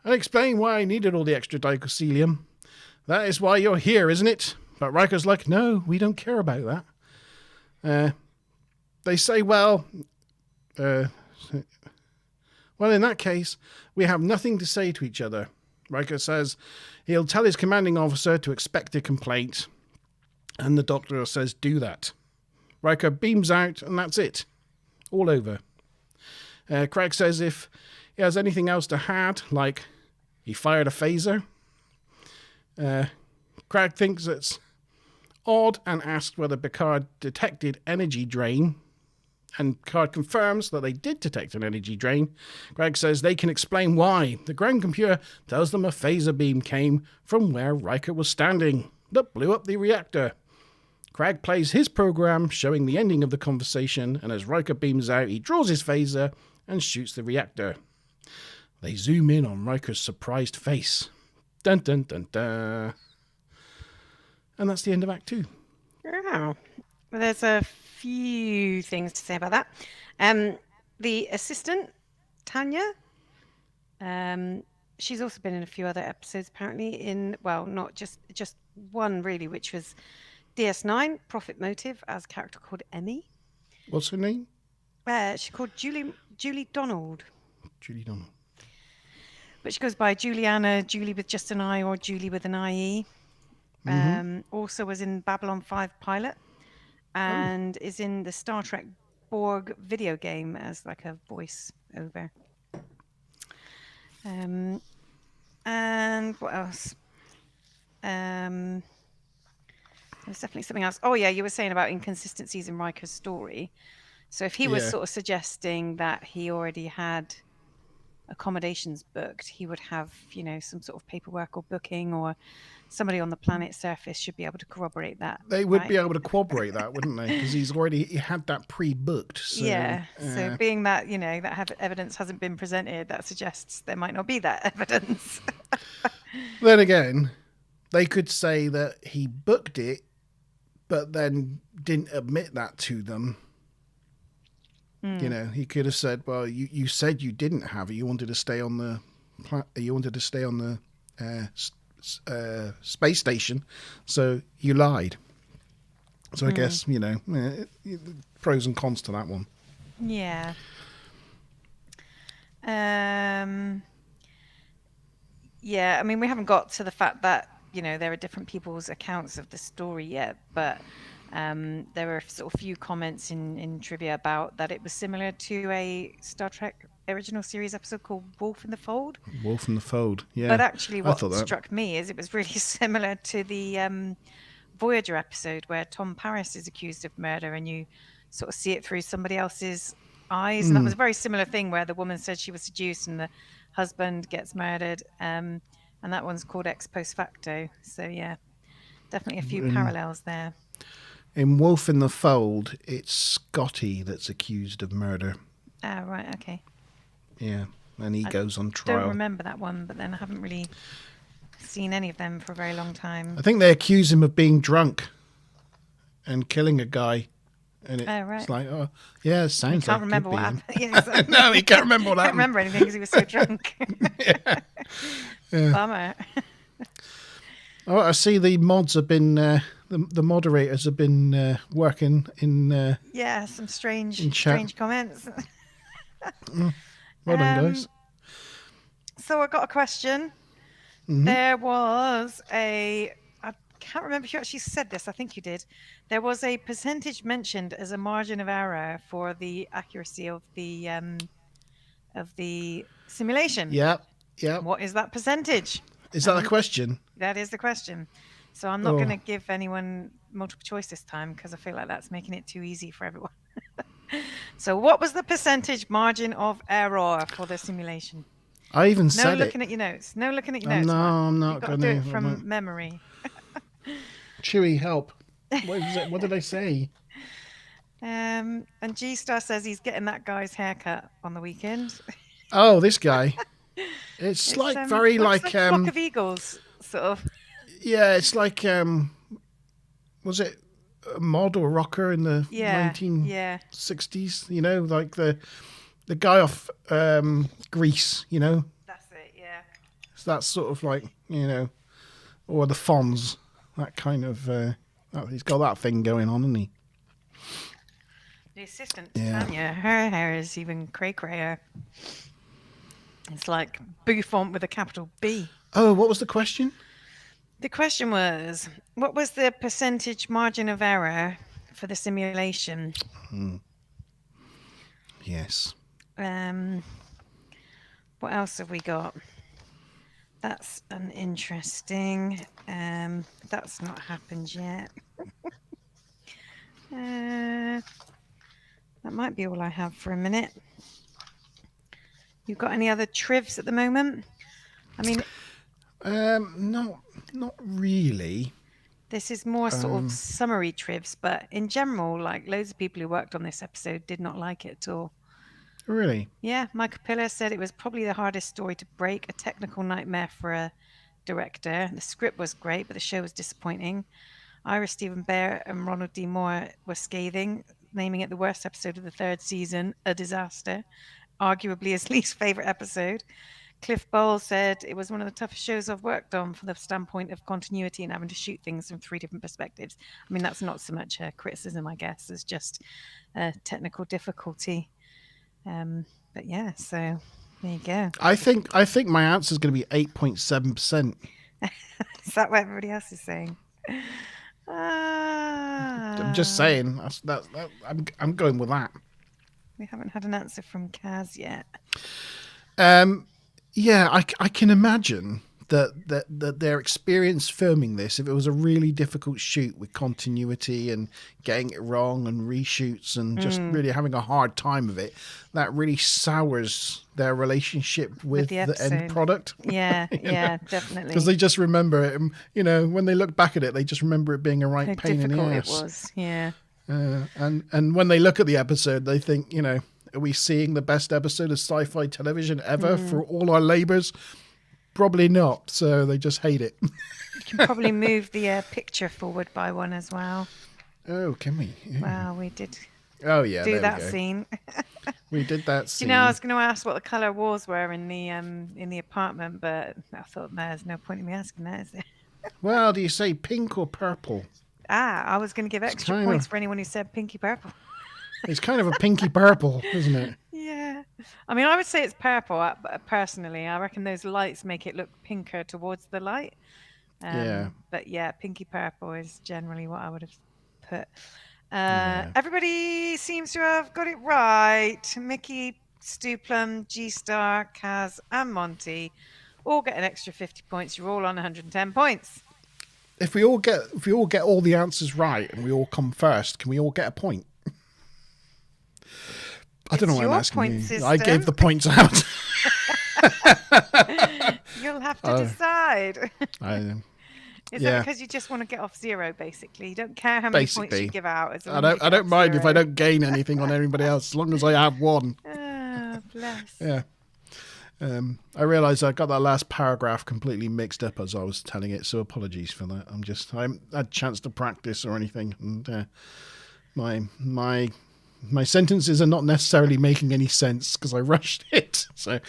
I'll explain why I needed all the extra dicoselium. That is why you're here, isn't it? But Riker's like, no, we don't care about that. They say, well, in that case, we have nothing to say to each other. Riker says he'll tell his commanding officer to expect a complaint, and the doctor says, do that. Riker beams out, and that's it. All over. Craig says if he has anything else to add, like he fired a phaser, Craig thinks it's odd and asks whether Picard detected energy drain, and Picard confirms that they did detect an energy drain. Craig says they can explain why. The ground computer tells them a phaser beam came from where Riker was standing that blew up the reactor. Craig plays his program showing the ending of the conversation, and as Riker beams out, he draws his phaser and shoots the reactor. They zoom in on Riker's surprised face. Dun dun dun dun. And that's the end of Act 2. Wow. Well, there's a few things to say about that. The assistant, Tanya, she's also been in a few other episodes, apparently, not just one, really, which was DS9, Profit Motive, as a character called Emmy. What's her name? She's called Julie Donald. Julie Donald. But she goes by Juliana, Julie with just an I, or Julie with an IE. Mm-hmm. Also was in Babylon 5 pilot, and is in the Star Trek Borg video game as like a voice over. And what else? There's definitely something else. Oh yeah, you were saying about inconsistencies in Riker's story. So if he was sort of suggesting that he already had accommodations booked, he would have, some sort of paperwork or booking, or somebody on the planet's surface should be able to corroborate that. They would right? be able to corroborate that, wouldn't they? Because he had that pre-booked. So, Yeah. So being that, that evidence hasn't been presented, that suggests there might not be that evidence. Then again, they could say that he booked it, but then didn't admit that to them. He could have said, "Well, you said you didn't have it. You wanted to stay on the space station, so you lied." So I guess pros and cons to that one. Yeah. Yeah. I mean, we haven't got to the fact that there are different people's accounts of the story yet, but there were sort of few comments in trivia about that it was similar to a Star Trek original series episode called Wolf in the Fold. Wolf in the Fold, yeah. But actually what struck me is it was really similar to the Voyager episode where Tom Paris is accused of murder and you sort of see it through somebody else's eyes. And that was a very similar thing where the woman said she was seduced and the husband gets murdered. And that one's called Ex Post Facto. So, yeah, definitely a few parallels there. In Wolf in the Fold, it's Scotty that's accused of murder. Ah, right, okay. Yeah, and he goes on trial. I don't remember that one, but then I haven't really seen any of them for a very long time. I think they accuse him of being drunk and killing a guy. And it's like, oh, yeah, it sounds like. Can't remember what happened. Yeah, no, he can't remember what happened. Can't remember anything because he was so drunk. Yeah. Bummer. Oh, I see the mods have been, the moderators have been working in. Yeah, some strange comments. Well done, guys. So I got a question. Mm-hmm. There was I can't remember who actually said this. I think you did. There was a percentage mentioned as a margin of error for the accuracy of the simulation. Yeah. What is that percentage? Is that the question? That is the question. So I'm not going to give anyone multiple choice this time because I feel like that's making it too easy for everyone. So what was the percentage margin of error for the simulation? I even said it. No looking at your notes. No looking at your notes. No, I'm not going to do it from memory. Chewy, help. What was it? What did I say? And G-Star says he's getting that guy's haircut on the weekend. Oh, this guy. It's like very like flock of eagles, sort of. Yeah, it's like was it a mod or rocker in the 1960s? You know, like the guy off Grease. You know. That's it. Yeah. So that's sort of like or the Fonz, that kind of. He's got that thing going on, hasn't he? The assistant, Tanya, her hair is even cray-crayer. It's like bouffant with a capital B. Oh, what was the question? The question was, what was the percentage margin of error for the simulation? Yes. What else have we got? That's an interesting. That's not happened yet. That might be all I have for a minute. You got any other trivs at the moment? I mean, not really. This is more sort of summary trivs, but in general, like loads of people who worked on this episode did not like it at all. Really? Yeah, Michael Piller said it was probably the hardest story to break, a technical nightmare for a director. The script was great, but the show was disappointing. Ira Stephen Bear and Ronald D. Moore were scathing, naming it the worst episode of the third season, a disaster, arguably his least favorite episode. Cliff Bowles said it was one of the toughest shows I've worked on from the standpoint of continuity and having to shoot things from three different perspectives. I mean, that's not so much a criticism, I guess, it's just a technical difficulty. But yeah, so there you go. I think my answer is going to be 8.7%. Is that what everybody else is saying? I'm just saying. I'm going with that. We haven't had an answer from Kaz yet. Yeah, I can imagine that their experience filming this, if it was a really difficult shoot with continuity and getting it wrong and reshoots and just really having a hard time of it, that really sours their relationship with the end product. Yeah, yeah, definitely. Because they just remember it, and, when they look back at it, they just remember it being a right pain in the ass. It was, yeah. And when they look at the episode, they think, are we seeing the best episode of sci-fi television ever for all our labours? Probably not. So they just hate it. You can probably move the picture forward by one as well. Oh, can we? Yeah. Wow, we did. Oh yeah, do that scene. We did that scene. I was going to ask what the colour walls were in the apartment, but I thought there's no point in me asking that, is there? Well, do you say pink or purple? I was going to give extra points for anyone who said pinky purple. It's kind of a pinky purple, isn't it? Yeah. I mean, I would say it's purple, personally. I reckon those lights make it look pinker towards the light. Yeah. But yeah, pinky purple is generally what I would have put. Everybody seems to have got it right. Mickey, Stuplum, G-Star, Kaz, and Monty all get an extra 50 points. You're all on 110 points. If we all get all the answers right and we all come first, can we all get a point? I don't know why I'm asking you. I gave the points out. You'll have to decide. Is that because you just want to get off zero, basically? You don't care how many points you give out. I don't mind if I don't gain anything on anybody else, as long as I have one. Oh, bless. Yeah. I realised I got that last paragraph completely mixed up as I was telling it, so apologies for that. I haven't had a chance to practice or anything, and my sentences are not necessarily making any sense because I rushed it. So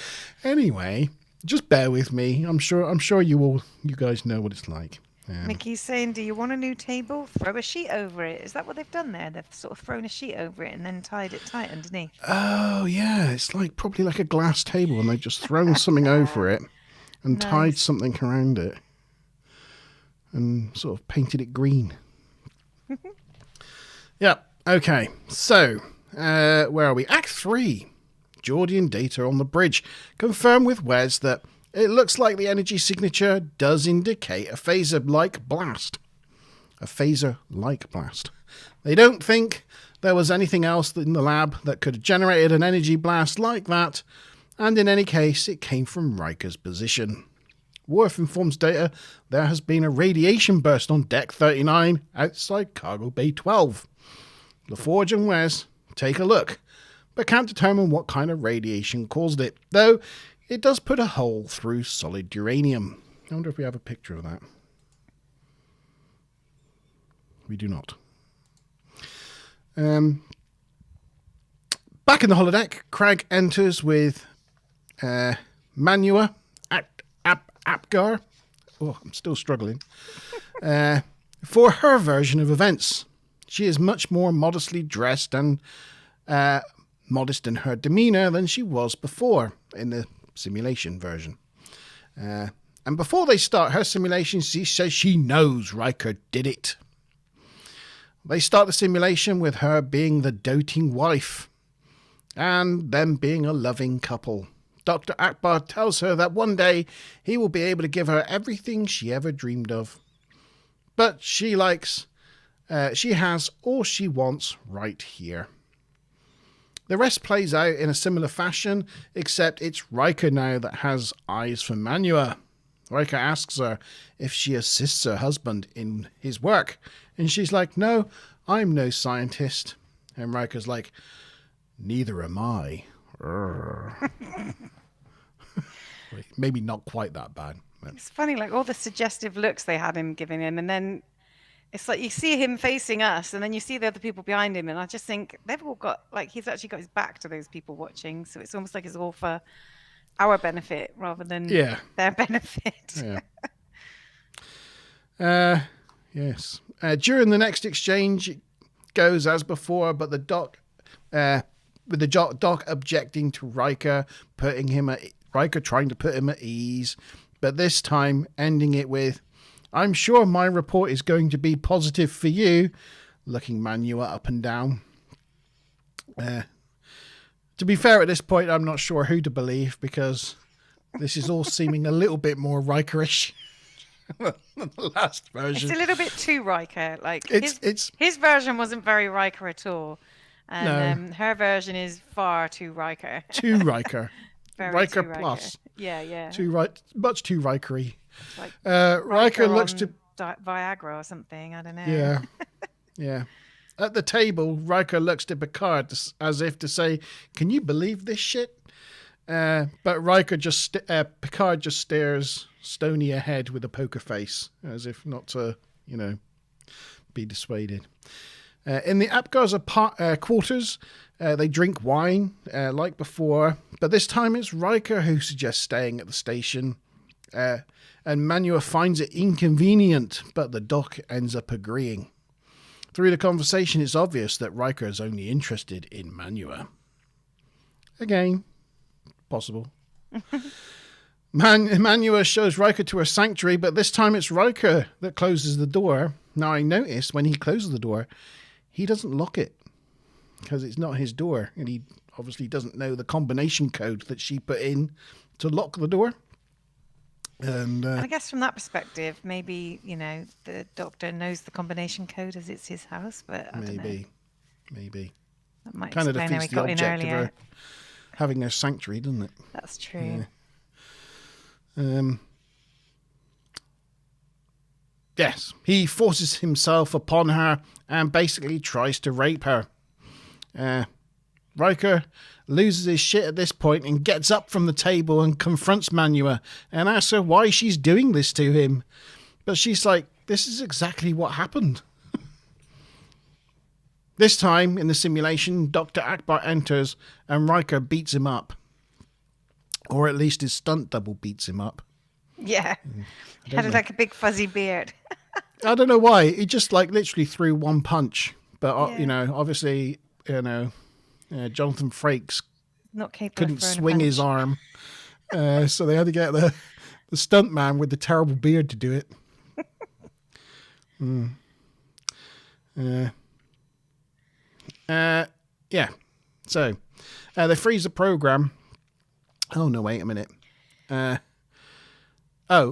anyway, just bear with me. I'm sure you guys know what it's like. Mickey's saying, do you want a new table? Throw a sheet over it. Is that what they've done there? They've sort of thrown a sheet over it and then tied it tight underneath. Oh, yeah. It's probably like a glass table and they've just thrown something over it and tied something around it and sort of painted it green. Yeah. Okay. So, where are we? Act 3. Geordie and Data on the bridge confirm with Wes that it looks like the energy signature does indicate a phaser-like blast. A phaser-like blast. They don't think there was anything else in the lab that could have generated an energy blast like that, and in any case, it came from Riker's position. Worf informs Data there has been a radiation burst on Deck 39 outside Cargo Bay 12. LaForge and Wes take a look, but can't determine what kind of radiation caused it, though it does put a hole through solid uranium. I wonder if we have a picture of that. We do not. Back in the holodeck, Craig enters with Manua Apgar. Oh, I'm still struggling. For her version of events. She is much more modestly dressed and modest in her demeanour than she was before in the simulation version. And before they start her simulation, she says she knows Riker did it. They start the simulation with her being the doting wife and them being a loving couple. Dr. Akbar tells her that one day he will be able to give her everything she ever dreamed of. But she has all she wants right here. The rest plays out in a similar fashion, except it's Riker now that has eyes for Manua. Riker asks her if she assists her husband in his work, and she's like, no, I'm no scientist. And Riker's like, neither am I. Maybe not quite that bad. But. It's funny, like all the suggestive looks they had him giving him, and then it's like you see him facing us, and then you see the other people behind him, and I just think they've all got, like, he's actually got his back to those people watching, so it's almost like it's all for our benefit rather than their benefit. Yeah. Yes. During the next exchange, it goes as before, but the doc, with the doc objecting to Riker, Riker trying to put him at ease, but this time ending it with, I'm sure my report is going to be positive for you, looking Manua up and down. To be fair, at this point, I'm not sure who to believe, because This is all seeming a little bit more Rikerish than the last version. It's a little bit too Riker. Like It's his version wasn't very Riker at all, and no her version is far too Riker. too Riker. Very Riker too Riker. plus. Yeah. Much too Rikery. It's like Riker looks to Viagra or something. I don't know. Yeah. Yeah. At the table, Riker looks to Picard as if to say, "Can you believe this shit?" But Picard just stares stony ahead with a poker face, as if not to, be dissuaded. In the Apgar's quarters, they drink wine like before, but this time it's Riker who suggests staying at the station. And Manua finds it inconvenient, but the doc ends up agreeing. Through the conversation, it's obvious that Riker is only interested in Manua. Again, possible. Manua shows Riker to her sanctuary, but this time it's Riker that closes the door. Now, I noticed when he closes the door, he doesn't lock it because it's not his door, and he obviously doesn't know the combination code that she put in to lock the door. And I guess from that perspective, maybe, the Doctor knows the combination code as it's his house, but I don't know. Maybe. That might kind of explain how defeats he the got in object of earlier. her having their sanctuary, doesn't it? That's true. Yeah. Yes, he forces himself upon her and basically tries to rape her. Riker loses his shit at this point and gets up from the table and confronts Manua and asks her why she's doing this to him. But she's like, this is exactly what happened. This time, in the simulation, Dr. Akbar enters and Riker beats him up. Or at least his stunt double beats him up. Yeah. Had like a big fuzzy beard. I don't know why. He just literally threw one punch. But, Yeah. obviously, Jonathan Frakes Not capable couldn't of throwing a swing his punch. arm. So they had to get the stunt man with the terrible beard to do it. Yeah. So they freeze the program. Oh, no, wait a minute. And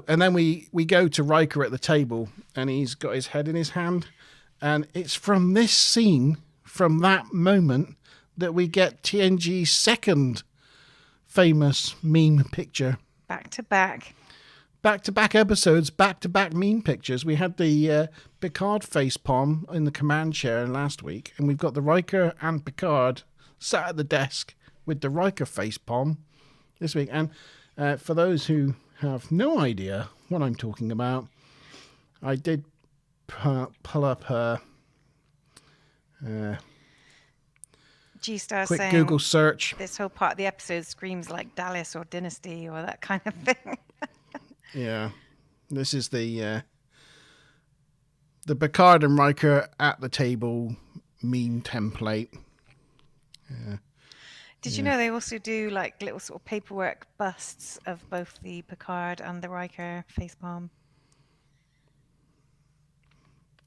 then we go to Riker at the table and he's got his head in his hand. And it's from this scene, from that moment, that we get TNG's second famous meme picture. Back to back. Back-to-back episodes, back-to-back meme pictures. We had the Picard facepalm in the command chair last week, and we've got the Riker and Picard sat at the desk with the Riker facepalm this week. And for those who have no idea what I'm talking about, I did pull up her G-Star quick saying Google search. this whole part of the episode screams like Dallas or Dynasty or that kind of thing. Yeah, this is the Picard and Riker at the table meme template. Yeah. Did you know they also do little sort of paperwork busts of both the Picard and the Riker facepalm?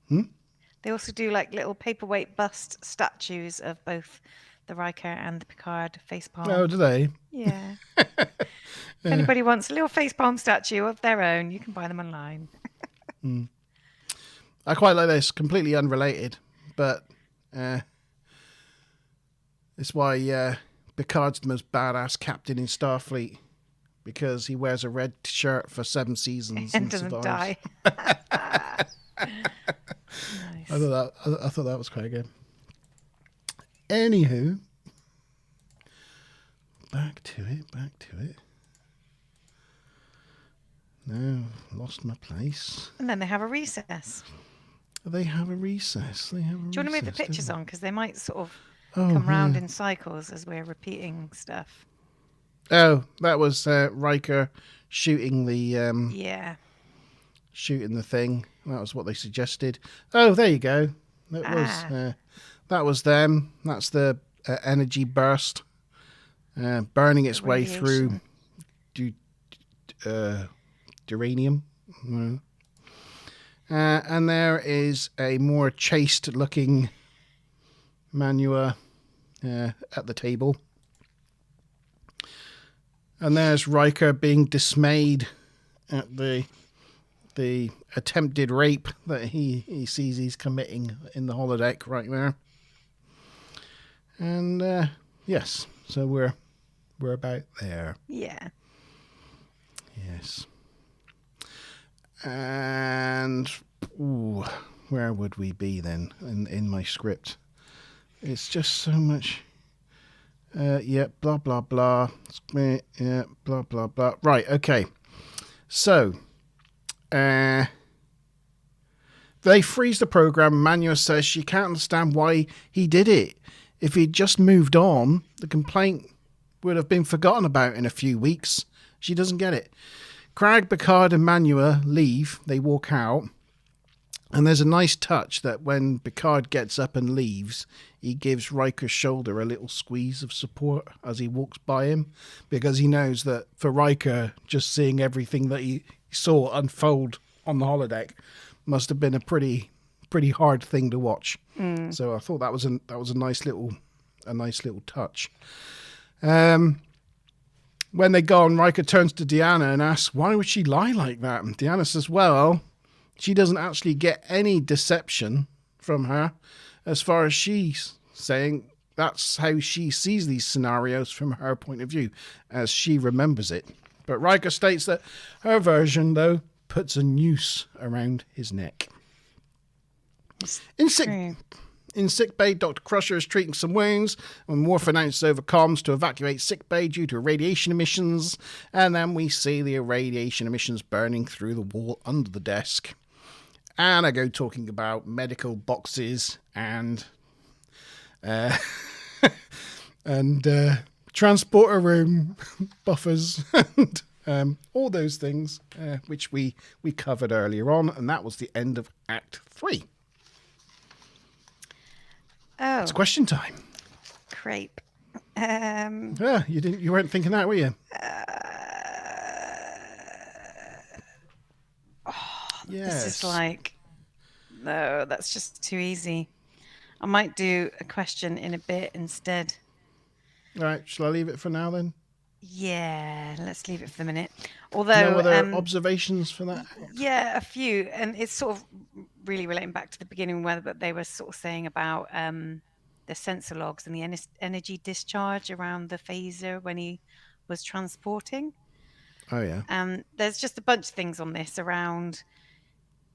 They also do little paperweight bust statues of both the Riker and the Picard facepalm. Oh, do they? Yeah. If anybody wants a little facepalm statue of their own, you can buy them online. I quite like this. Completely unrelated, but it's why Picard's the most badass captain in Starfleet, because he wears a red shirt for 7 seasons And doesn't survives. die. Nice. I thought that was quite good. Anywho, back to it. No, lost my place. And then they have a recess. They have a recess. Do you want to move the pictures on? Because they might sort of Oh, come round yeah. in cycles as we're repeating stuff. Oh, that was Riker shooting the Yeah. shooting the thing. That was what they suggested. Oh, there you go. That was them. That's the energy burst burning its way through uranium. And there is a more chaste-looking Manua at the table. And there's Riker being dismayed at the attempted rape that he sees he's committing in the holodeck right there. And yes, so we're about there. Yeah. Yes. And where would we be then in my script? It's just so much. Yeah, blah blah blah. Yeah, blah blah blah. Right. Okay. So, they freeze the program. Manua says she can't understand why he did it. If he'd just moved on, the complaint would have been forgotten about in a few weeks. She doesn't get it. Crag, Picard, and Manua leave. They walk out. And there's a nice touch that when Picard gets up and leaves, he gives Riker's shoulder a little squeeze of support as he walks by him, because he knows that for Riker, just seeing everything that he saw unfold on the holodeck must have been a pretty hard thing to watch. So I thought that was a nice little touch. When they go on, Riker turns to Deanna and asks, why would she lie like that? And Deanna says, well, she doesn't actually get any deception from her, as far as she's saying. That's how she sees these scenarios from her point of view, as she remembers it. But Riker states that her version, though, puts a noose around his neck. In sickbay, Dr. Crusher is treating some wounds, and Worf announces over comms to evacuate sickbay due to radiation emissions, and then we see the radiation emissions burning through the wall under the desk. And I go talking about medical boxes and transporter room buffers and all those things, which we covered earlier on, and that was the end of Act 3. Oh, It's question time. crepe. Yeah, you weren't thinking that, were you? Yes. This is like, no, that's just too easy. I might do a question in a bit instead. All right, shall I leave it for now then? Yeah, let's leave it for the minute. Although, No other observations for that? yeah, a few, and it's sort of really relating back to the beginning where they were sort of saying about the sensor logs and the energy discharge around the phaser when he was transporting. Oh, yeah. There's just a bunch of things on this around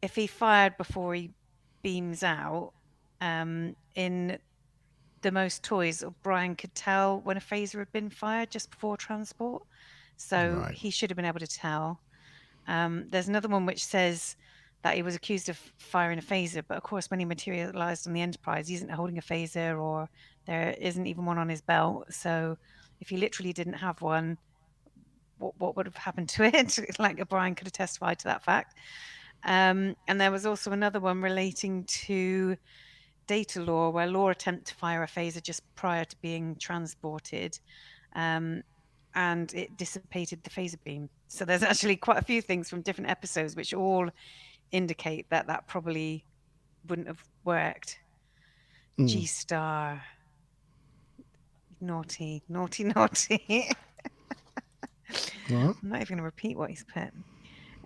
if he fired before he beams out. In the most toys, O'Brien could tell when a phaser had been fired just before transport. So Right. he should have been able to tell. There's another one which says that he was accused of firing a phaser, but of course when he materialized on the Enterprise, he isn't holding a phaser, or there isn't even one on his belt. So if he literally didn't have one, what would have happened to it? Like O'Brien could have testified to that fact. And there was also another one relating to data law, where law attempted to fire a phaser just prior to being transported, and it dissipated the phaser beam. So there's actually quite a few things from different episodes which all indicate that probably wouldn't have worked. G-Star. Naughty. What? I'm not even going to repeat what he's put.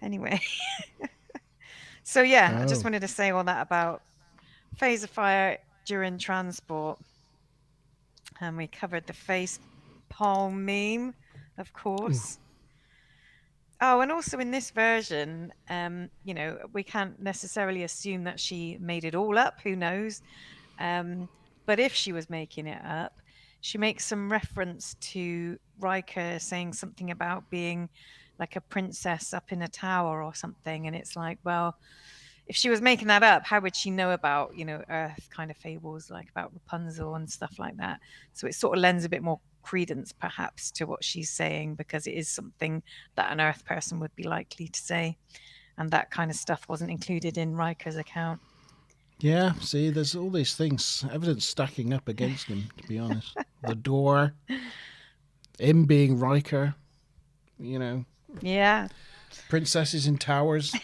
Anyway. So yeah, I just wanted to say all that about phaser fire during transport. And we covered the face palm meme, of course. Oh, and also in this version, we can't necessarily assume that she made it all up. Who knows? But if she was making it up, she makes some reference to Riker saying something about being like a princess up in a tower or something. And it's like, well, if she was making that up, how would she know about, Earth kind of fables, like about Rapunzel and stuff like that? So it sort of lends a bit more credence, perhaps, to what she's saying, because it is something that an Earth person would be likely to say. And that kind of stuff wasn't included in Riker's account. Yeah, see, there's all these things, evidence stacking up against him, to be honest. The door, him being Riker, Yeah. princesses in towers.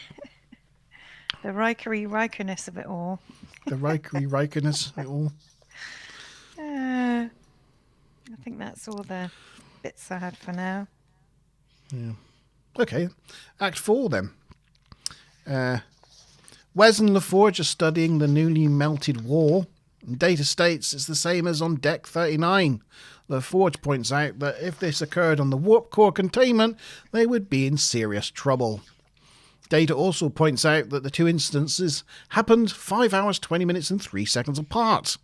The Rikerness of it all. The Rikerness of it all. I think that's all the bits I had for now. Yeah. Okay, Act 4 then. Wes and LaForge are studying the newly melted wall. Data states it's the same as on Deck 39. LaForge points out that if this occurred on the warp core containment, they would be in serious trouble. Data also points out that the two instances happened 5 hours, 20 minutes and 3 seconds apart,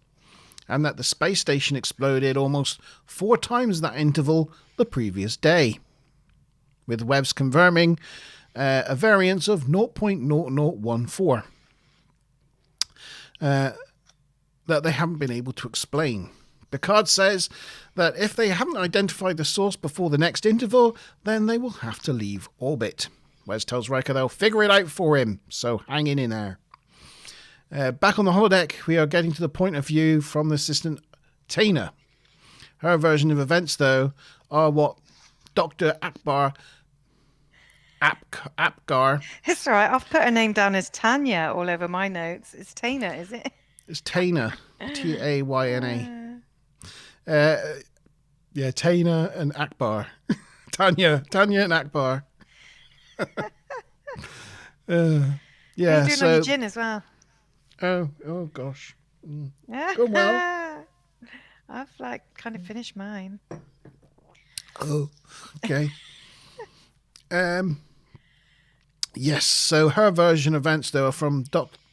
and that the space station exploded almost 4 times that interval the previous day, with Webb's confirming a variance of 0.0014 that they haven't been able to explain. Picard says that if they haven't identified the source before the next interval, then they will have to leave orbit. Wes tells Riker they'll figure it out for him, so hang in there. Back on the holodeck, we are getting to the point of view from the assistant Taina. Her version of events, though, are what Dr. Apgar. It's all right. I've put her name down as Tanya all over my notes. It's Taina, is it? It's Taina. Tayna. Yeah, Taina and Akbar. Tanya and Akbar. Yeah, doing on your gin as well. Oh gosh. Go well. I've kind of finished mine. Oh, okay. Yes. So her version of events, though, are from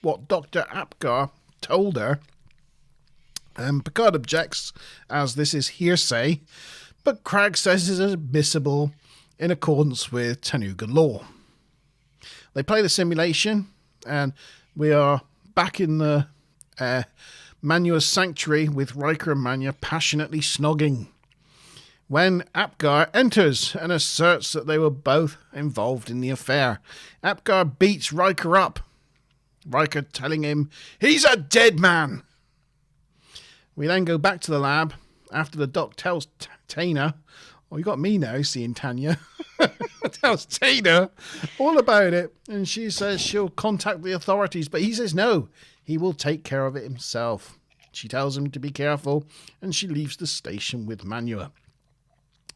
what Dr. Apgar told her. Picard objects, as this is hearsay, but Cragg says it is admissible in accordance with Tanugan law. They play the simulation, and we are back in the Manua's sanctuary with Riker and Manu passionately snogging, when Apgar enters and asserts that they were both involved in the affair. Apgar beats Riker up, Riker telling him he's a dead man. We then go back to the lab after the doc tells Taina, oh, you got me now seeing Tanya, tells Taina all about it, and she says she'll contact the authorities, but he says no, he will take care of it himself. She tells him to be careful, and she leaves the station with Manua.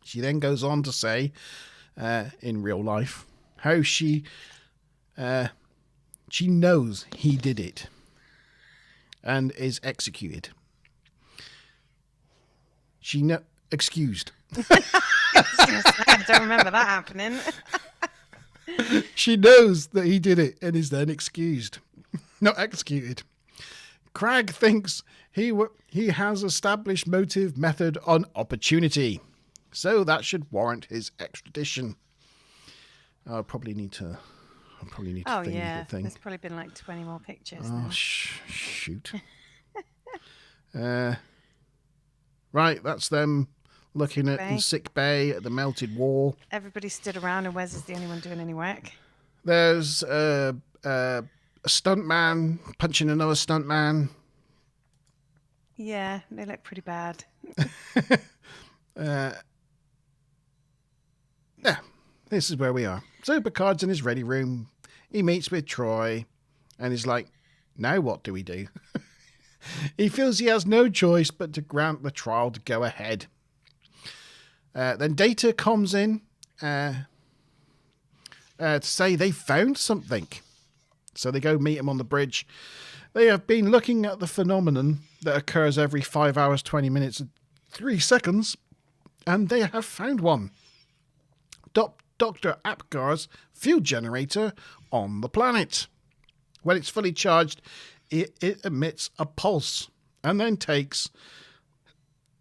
She then goes on to say, in real life, how she knows he did it and is executed. Excused. I don't remember that happening. She knows that he did it and is then excused, not executed. Cragg thinks he has established motive, method, on opportunity, so that should warrant his extradition. I'll probably need to think of the thing. There's probably been 20 more pictures. Oh, shoot. Right, that's them looking at the sick bay at the melted wall. Everybody stood around, and Wes is the only one doing any work. There's a stuntman punching another stuntman. Yeah, they look pretty bad. Yeah, this is where we are. So Picard's in his ready room. He meets with Troy and he's like, now what do we do? He feels he has no choice but to grant the trial to go ahead. Then Data comes in to say they found something. So they go meet him on the bridge. They have been looking at the phenomenon that occurs every 5 hours, 20 minutes, and 3 seconds, and they have found one. Dr. Apgar's fuel generator on the planet. When it's fully charged, it emits a pulse and then takes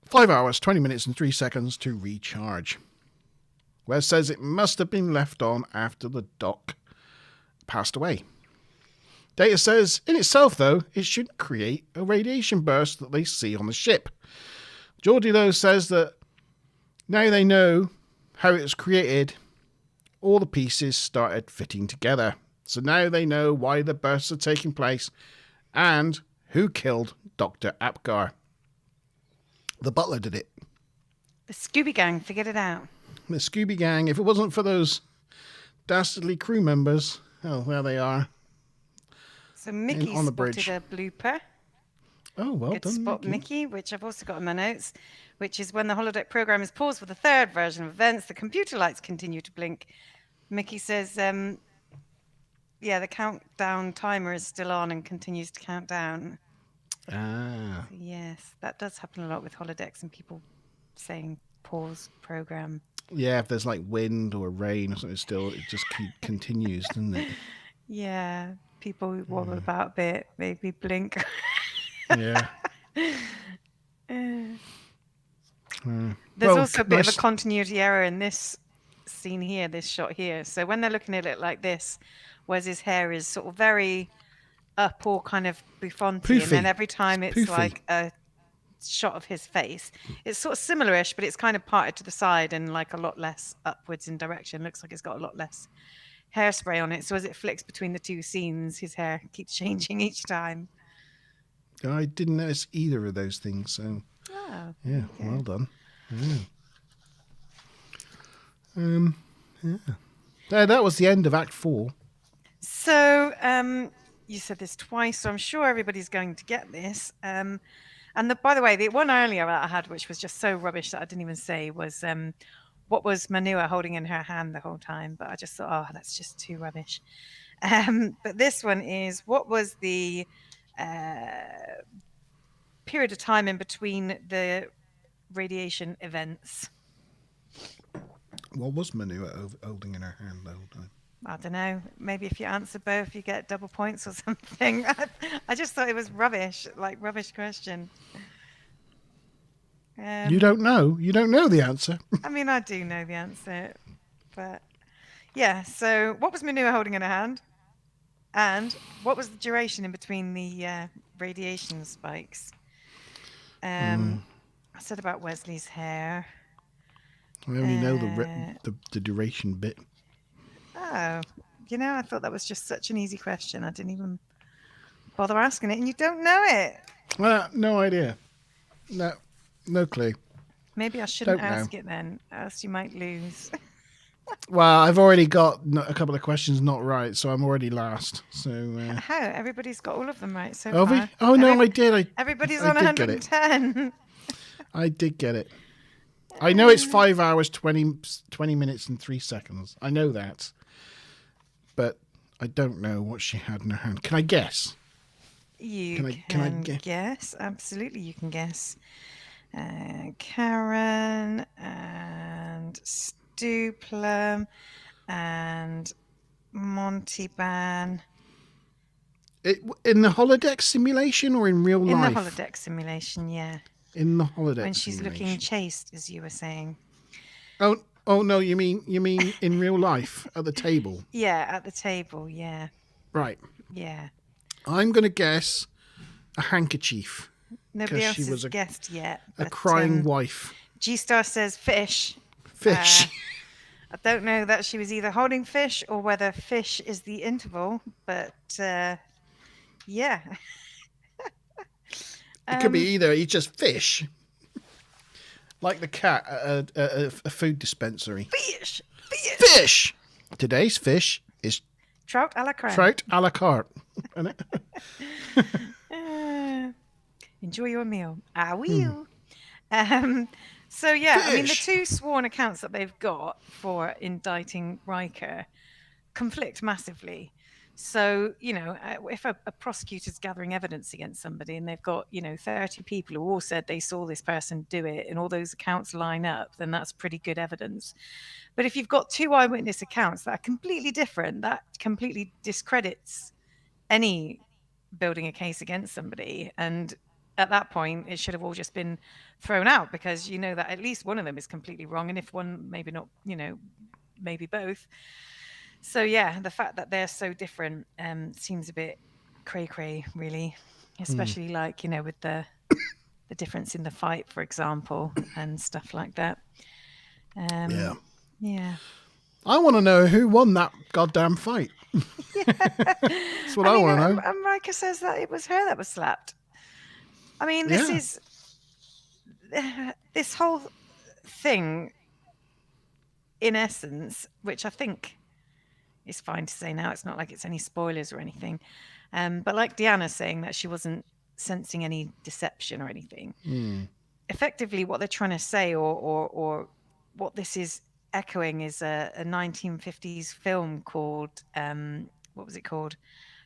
5 hours, 20 minutes and 3 seconds to recharge. Wes says it must have been left on after the doc passed away. Data says, in itself though, it shouldn't create a radiation burst that they see on the ship. Geordi though says that now they know how it was created, all the pieces started fitting together. So now they know why the bursts are taking place and who killed Dr. Apgar. The butler did it. The Scooby Gang figured it out. The Scooby Gang, if it wasn't for those dastardly crew members, oh, there they are. So Mickey on the spotted bridge. a blooper. Oh, well Good done, spot, Mickey. Mickey, which I've also got in my notes, which is when the holodeck program is paused for the third version of events, the computer lights continue to blink. Mickey says, yeah, the countdown timer is still on and continues to count down. Ah. So yes, that does happen a lot with holodecks and people saying pause program. Yeah, if there's like wind or rain or something, still it just continues, doesn't it? Yeah, people wobble about a bit, maybe blink. Yeah. There's Well, also a bit of nice. a continuity error in this scene here, this shot here. So when they're looking at it like this, Wes's hair is sort of very up or kind of bouffanty, and then Poofy. every time it's Poofy. like a shot of his face, it's sort of similar-ish, but it's kind of parted to the side and like a lot less upwards in direction. Looks like it's got a lot less hairspray on it. So as it flicks between the two scenes, his hair keeps changing each time. I didn't notice either of those things, so Oh, yeah, okay. well done. Yeah. Yeah. That was the end of Act 4. So you said this twice, so I'm sure everybody's going to get this. And by the way, the one earlier that I had, which was just so rubbish that I didn't even say, was what was Manua holding in her hand the whole time? But I just thought, oh, that's just too rubbish. But this one is, what was the period of time in between the radiation events? What was Manua holding in her hand the whole time? I don't know. Maybe if you answer both, you get double points or something. I just thought it was rubbish, like rubbish question. You don't know? You don't know the answer? I mean, I do know the answer, but yeah. So, what was Manua holding in her hand, and what was the duration in between the radiation spikes? I said about Wesley's hair. I only know the duration bit. Oh, I thought that was just such an easy question. I didn't even bother asking it, and you don't know it. No idea. No clue. Maybe I shouldn't ask it then, else you might lose. Well, I've already got a couple of questions not right, so I'm already last. So How? Everybody's got all of them right so have far. we? Oh no, I did. Everybody's I on did 110. I did get it. I know it's 5 hours, 20 minutes and 3 seconds. I know that. But I don't know what she had in her hand. Can I guess? You can guess. Absolutely, you can guess. Karen and Stu Plum and Monty Ban. In the holodeck simulation or in real life? In the holodeck simulation, yeah. In the holodeck when she's simulation. Looking chaste, as you were saying. Oh no, you mean in real life at the table? Yeah, at the table, yeah. Right. Yeah. I'm going to guess a handkerchief. Nobody else has guessed yet. A crying wife. G-Star says fish. Fish. I don't know that she was either holding fish or whether fish is the interval, but yeah. It could be either. It's just fish. Like the cat at a food dispensary. Fish! Fish! Today's fish is trout a la creme. Trout a la carte. Enjoy your meal. I will. So yeah, fish. I mean the two sworn accounts that they've got for indicting Riker conflict massively. So, if a prosecutor's gathering evidence against somebody and they've got, 30 people who all said they saw this person do it and all those accounts line up, then that's pretty good evidence. But if you've got two eyewitness accounts that are completely different, that completely discredits any building a case against somebody. And at that point, it should have all just been thrown out because you know that at least one of them is completely wrong. And if one, maybe not, maybe both. So yeah, the fact that they're so different seems a bit cray-cray, really, especially with the difference in the fight, for example, and stuff like that. Yeah. I want to know who won that goddamn fight. That's what I want to know. And Riker says that it was her that was slapped. I mean, this is this whole thing, in essence, which I think is fine to say now. It's not like it's any spoilers or anything. But like Deanna saying that she wasn't sensing any deception or anything. Mm. Effectively, what they're trying to say, or what this is echoing, is a 1950s film called what was it called?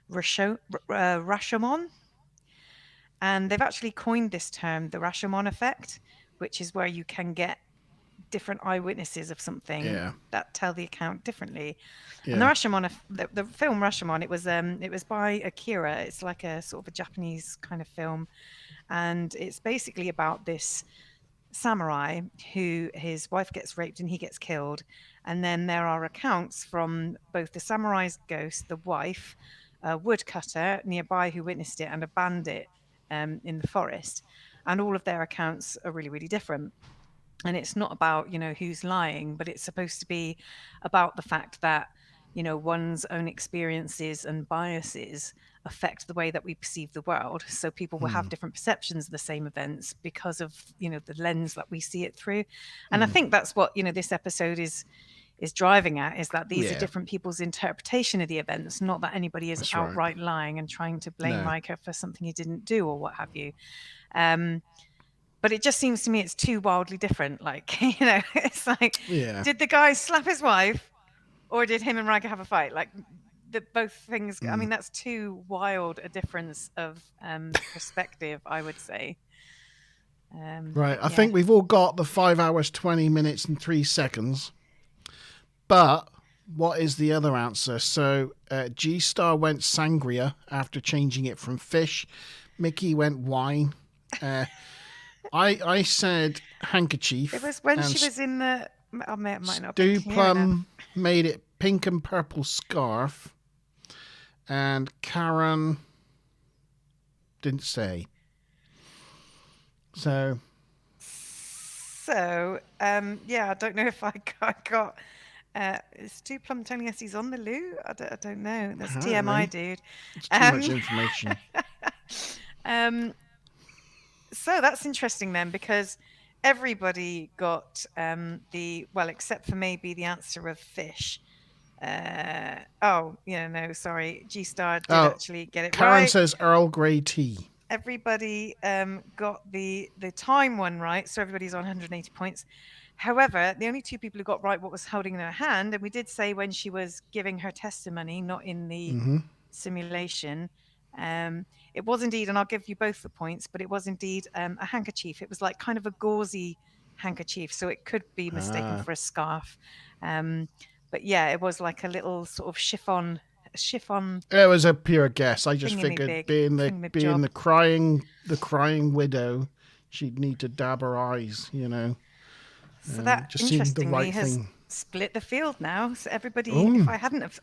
Rashomon. And they've actually coined this term, the Rashomon effect, which is where you can get different eyewitnesses of something Yeah. that tell the account differently. Yeah. And the Rashomon, the film Rashomon, it was by Akira. It's like a sort of a Japanese kind of film, and it's basically about this samurai who his wife gets raped and he gets killed, and then there are accounts from both the samurai's ghost, the wife, a woodcutter nearby who witnessed it, and a bandit in the forest, and all of their accounts are really, really different. And it's not about, who's lying, but it's supposed to be about the fact that, one's own experiences and biases affect the way that we perceive the world. So people will have different perceptions of the same events because of, the lens that we see it through. And I think that's what, this episode is driving at, is that these are different people's interpretation of the events, not that anybody is outright lying and trying to blame Riker for something he didn't do or what have you. But it just seems to me it's too wildly different. Like, it's like, did the guy slap his wife, or did him and Riker have a fight? Like, both things. I mean, that's too wild a difference of perspective, I would say. Right. I think we've all got the 5 hours, 20 minutes and 3 seconds. But what is the other answer? So G-Star went sangria after changing it from fish. Mickey went wine. I said handkerchief. It was when she was in the... Oh, it might not Stu be clear Plum enough. made it pink and purple scarf. And Karen didn't say. So, I don't know if I got... is Stu Plum telling us he's on the loo? I don't know. That's TMI, dude. It's too much information. So that's interesting then, because everybody got except for maybe the answer of fish. Sorry. G-Star did actually get it Karen right. says Earl Grey tea. Everybody got the time one right, so everybody's on 180 points. However, the only two people who got right what was holding in her hand, and we did say when she was giving her testimony, not in the simulation, it was indeed, and I'll give you both the points, but it was indeed a handkerchief. It was like kind of a gauzy handkerchief, so it could be mistaken for a scarf. But yeah, it was like a little sort of chiffon. It was a pure guess. I just figured being the crying widow, she'd need to dab her eyes, So that just seemed the interestingly right has thing. split the field now. So everybody, if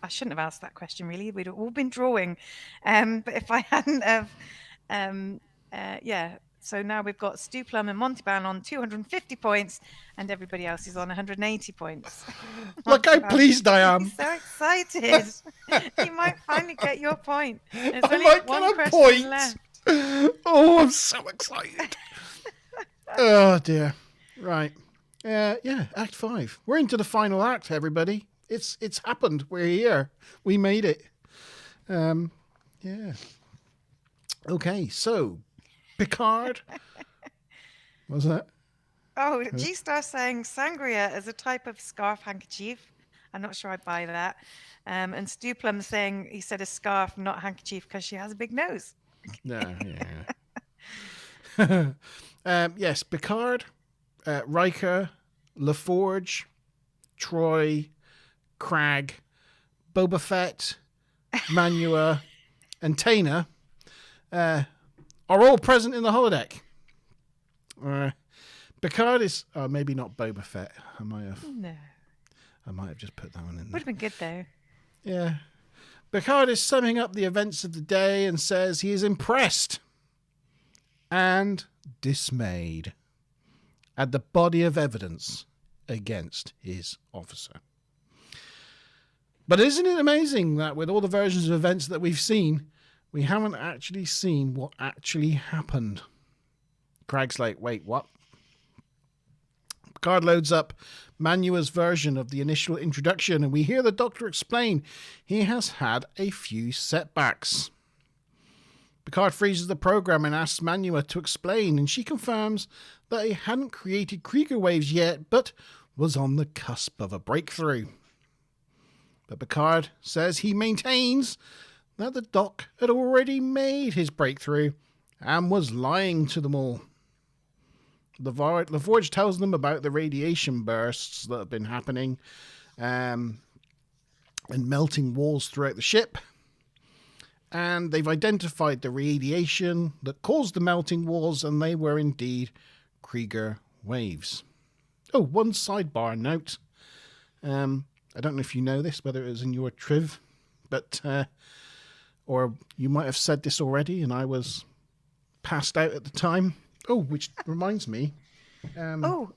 I shouldn't have asked that question really. We'd all been drawing, but if I hadn't have, So now we've got Stu Plum and Monty Ban on 250 points, and everybody else is on 180 points. Look how pleased I am. He's so excited. You might finally get your point. There's I only might one get a question point. left. Oh, I'm so excited. Oh, dear. Right. Act 5. We're into the final act, everybody. It's happened. We're here. We made it. Okay, so Picard. What's that? Oh, G-Star saying sangria is a type of scarf handkerchief. I'm not sure I buy that. And Stu Plum saying he said a scarf, not handkerchief, because she has a big nose. No, yeah. Yes, Picard, Riker, LaForge, Troy, Crag, Boba Fett, Manua, and Taina are all present in the holodeck. Picard is... Oh, maybe not Boba Fett. I might have just put that one in there. Would have been good, though. Yeah. Picard is summing up the events of the day and says he is impressed and dismayed at the body of evidence against his officer. But isn't it amazing that with all the versions of events that we've seen, we haven't actually seen what actually happened? Craig's like, wait, what? Picard loads up Manua's version of the initial introduction, and we hear the Doctor explain he has had a few setbacks. Picard freezes the program and asks Manua to explain, and she confirms that he hadn't created Krieger waves yet, but was on the cusp of a breakthrough. But Picard says he maintains that the Doc had already made his breakthrough and was lying to them all. LaForge tells them about the radiation bursts that have been happening and melting walls throughout the ship. And they've identified the radiation that caused the melting walls, and they were indeed Krieger waves. Oh, one sidebar note. I don't know if you know this, whether it was in your triv, but or you might have said this already, and I was passed out at the time. Oh, which reminds me. I'll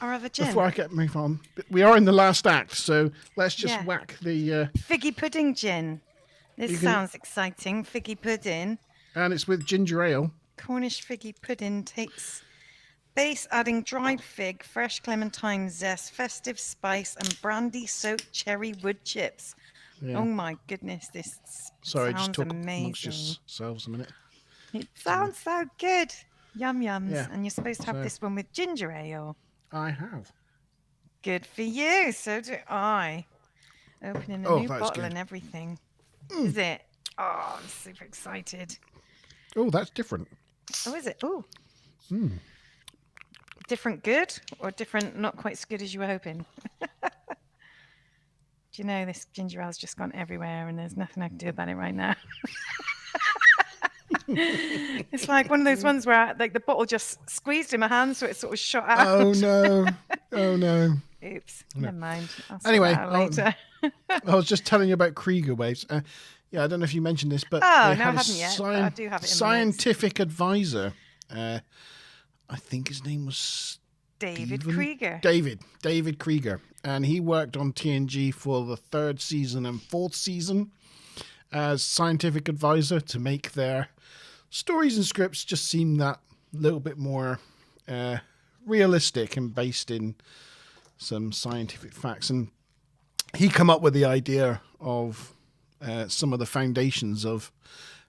have a gin. Before I move on, we are in the last act, so let's just whack the Figgy Pudding Gin. This sounds exciting. Figgy pudding. And it's with ginger ale. Cornish figgy pudding takes base, adding dried fig, fresh clementine zest, festive spice, and brandy-soaked cherry wood chips. Yeah. Oh my goodness, this sounds just talk amazing. Amongst yourselves a minute. It sounds so good. Yum yums. Yeah. And you're supposed to have this one with ginger ale. I have. Good for you. So do I. Opening a new bottle and everything. Is it? Oh, I'm super excited. Oh, that's different. Oh, is it? Oh. Different good or different not quite as good as you were hoping? Do you know this ginger ale's just gone everywhere and there's nothing I can do about it right now? It's like one of those ones where the bottle just squeezed in my hand so it sort of shot out. Oh, no. Oh, no. Oops. Never mind. Anyway, later. I was just telling you about Krieger waves. I don't know if you mentioned this, but no, I haven't yet. But I do have it in scientific advisor. I think his name was David Krieger. David Krieger. And he worked on TNG for the 3rd season and 4th season as scientific advisor to make their stories and scripts just seem that little bit more realistic and based in some scientific facts. And he come up with the idea of some of the foundations of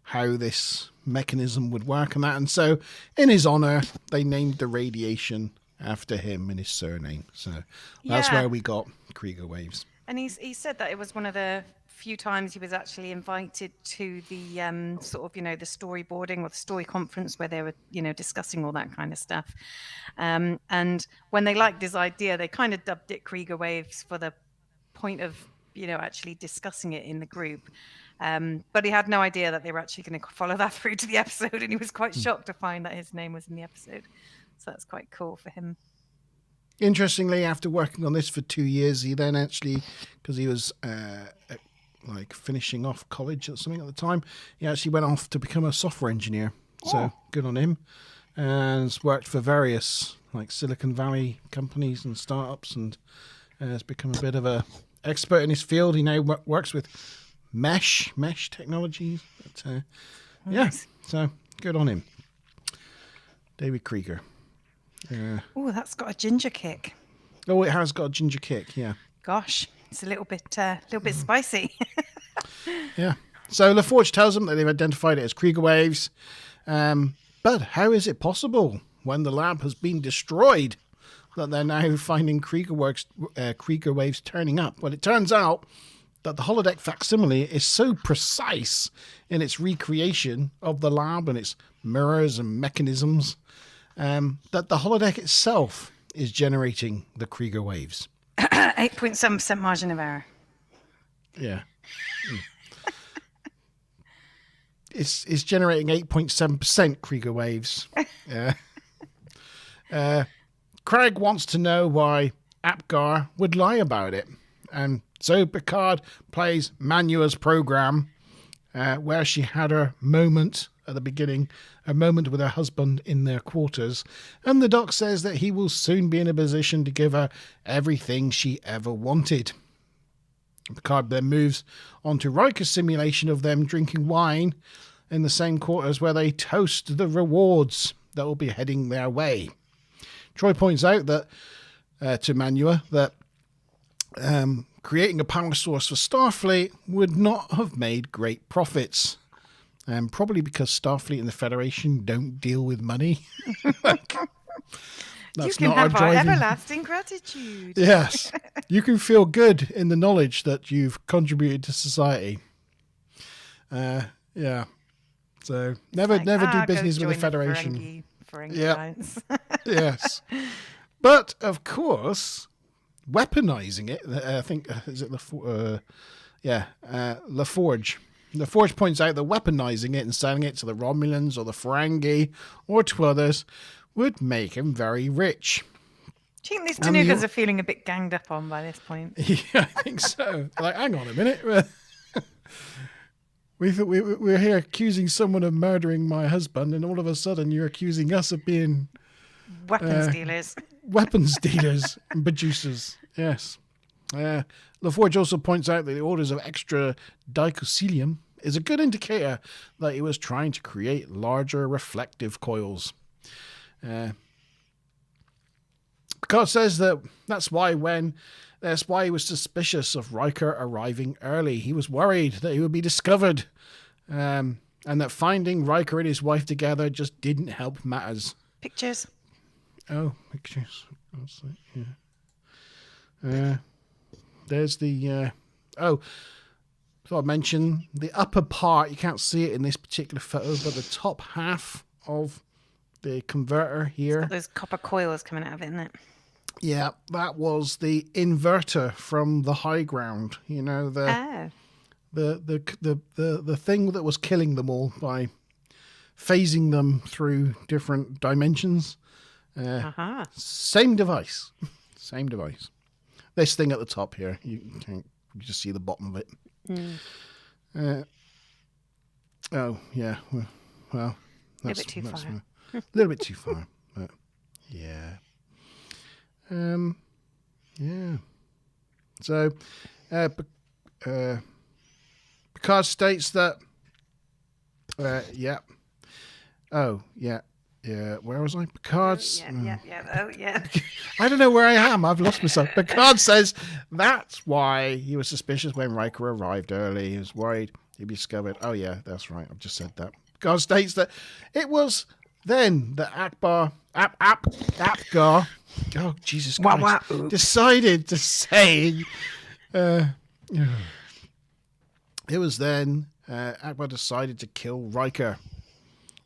how this mechanism would work and that. And so in his honor, they named the radiation after him and his surname. So that's where we got Krieger waves. And he said that it was one of the few times he was actually invited to the sort of, the storyboarding or the story conference where they were, discussing all that kind of stuff. And when they liked his idea, they kind of dubbed it Krieger waves for the point of, actually discussing it in the group. But he had no idea that they were actually going to follow that through to the episode. And he was quite shocked to find that his name was in the episode. So that's quite cool for him. Interestingly, after working on this for 2 years, he then actually, because he was finishing off college or something at the time, he actually went off to become a software engineer. So good on him. And has worked for various Silicon Valley companies and startups, and has become a bit of a expert in his field. He now works with mesh technologies. But, nice. So good on him. David Krieger. Oh, that's got a ginger kick. Oh, it has got a ginger kick, yeah. Gosh, it's a little bit spicy. Yeah. So LaForge tells them that they've identified it as Krieger waves. But how is it possible when the lab has been destroyed that they're now finding Krieger waves turning up? Well, it turns out that the holodeck facsimile is so precise in its recreation of the lab and its mirrors and mechanisms that the holodeck itself is generating the Krieger waves. 8.7% margin of error. Yeah. It's generating 8.7% Krieger waves. Craig wants to know why Apgar would lie about it. And so Picard plays Manua's program where she had her moment at the beginning, a moment with her husband in their quarters. And the doc says that he will soon be in a position to give her everything she ever wanted. Picard then moves on to Riker's simulation of them drinking wine in the same quarters where they toast the rewards that will be heading their way. Troy points out that to Manua that creating a power source for Starfleet would not have made great profits. Probably because Starfleet and the Federation don't deal with money. Like, You that's can not our have our driving. everlasting gratitude. Yes, you can feel good in the knowledge that you've contributed to society. Yeah. So never do Go business with the join Federation. Ferengi Yep. Alliance. Yes. But of course, weaponizing it. I think is it LaForge. LaForge points out that weaponizing it and selling it to the Romulans or the Ferengi or to others would make him very rich. Do you think these Tanukas are feeling a bit ganged up on by this point? Yeah, I think so. Like, hang on a minute. We're here accusing someone of murdering my husband, and all of a sudden you're accusing us of being Weapons dealers. Weapons dealers and producers. Yes. LaForge also points out that the orders of extra dicosilium is a good indicator that he was trying to create larger reflective coils. Picard says that's why he was suspicious of Riker arriving early. He was worried that he would be discovered, and that finding Riker and his wife together just didn't help matters. Pictures. Oh, pictures. Yeah. There's the... so I mentioned the upper part. You can't see it in this particular photo, but the top half of the converter here. It's got those copper coils coming out of it, isn't it? Yeah, that was the inverter from the high ground. You know, the thing that was killing them all by phasing them through different dimensions. Same device. Same device. This thing at the top here, you just see the bottom of it. Oh, yeah. Well, that's a bit too far. A little bit too far, but yeah. Yeah. So, Picard states that. Yeah. Oh, yeah. Yeah. Where was I? Picard's. Yeah. Oh, yeah. I don't know where I am. I've lost myself. Picard says that's why he was suspicious when Riker arrived early. He was worried he'd be discovered. Oh, yeah, that's right. I've just said that. Picard states that it was then that Apgar. Oh, Jesus Christ. Decided to say. It was then Akbar decided to kill Riker,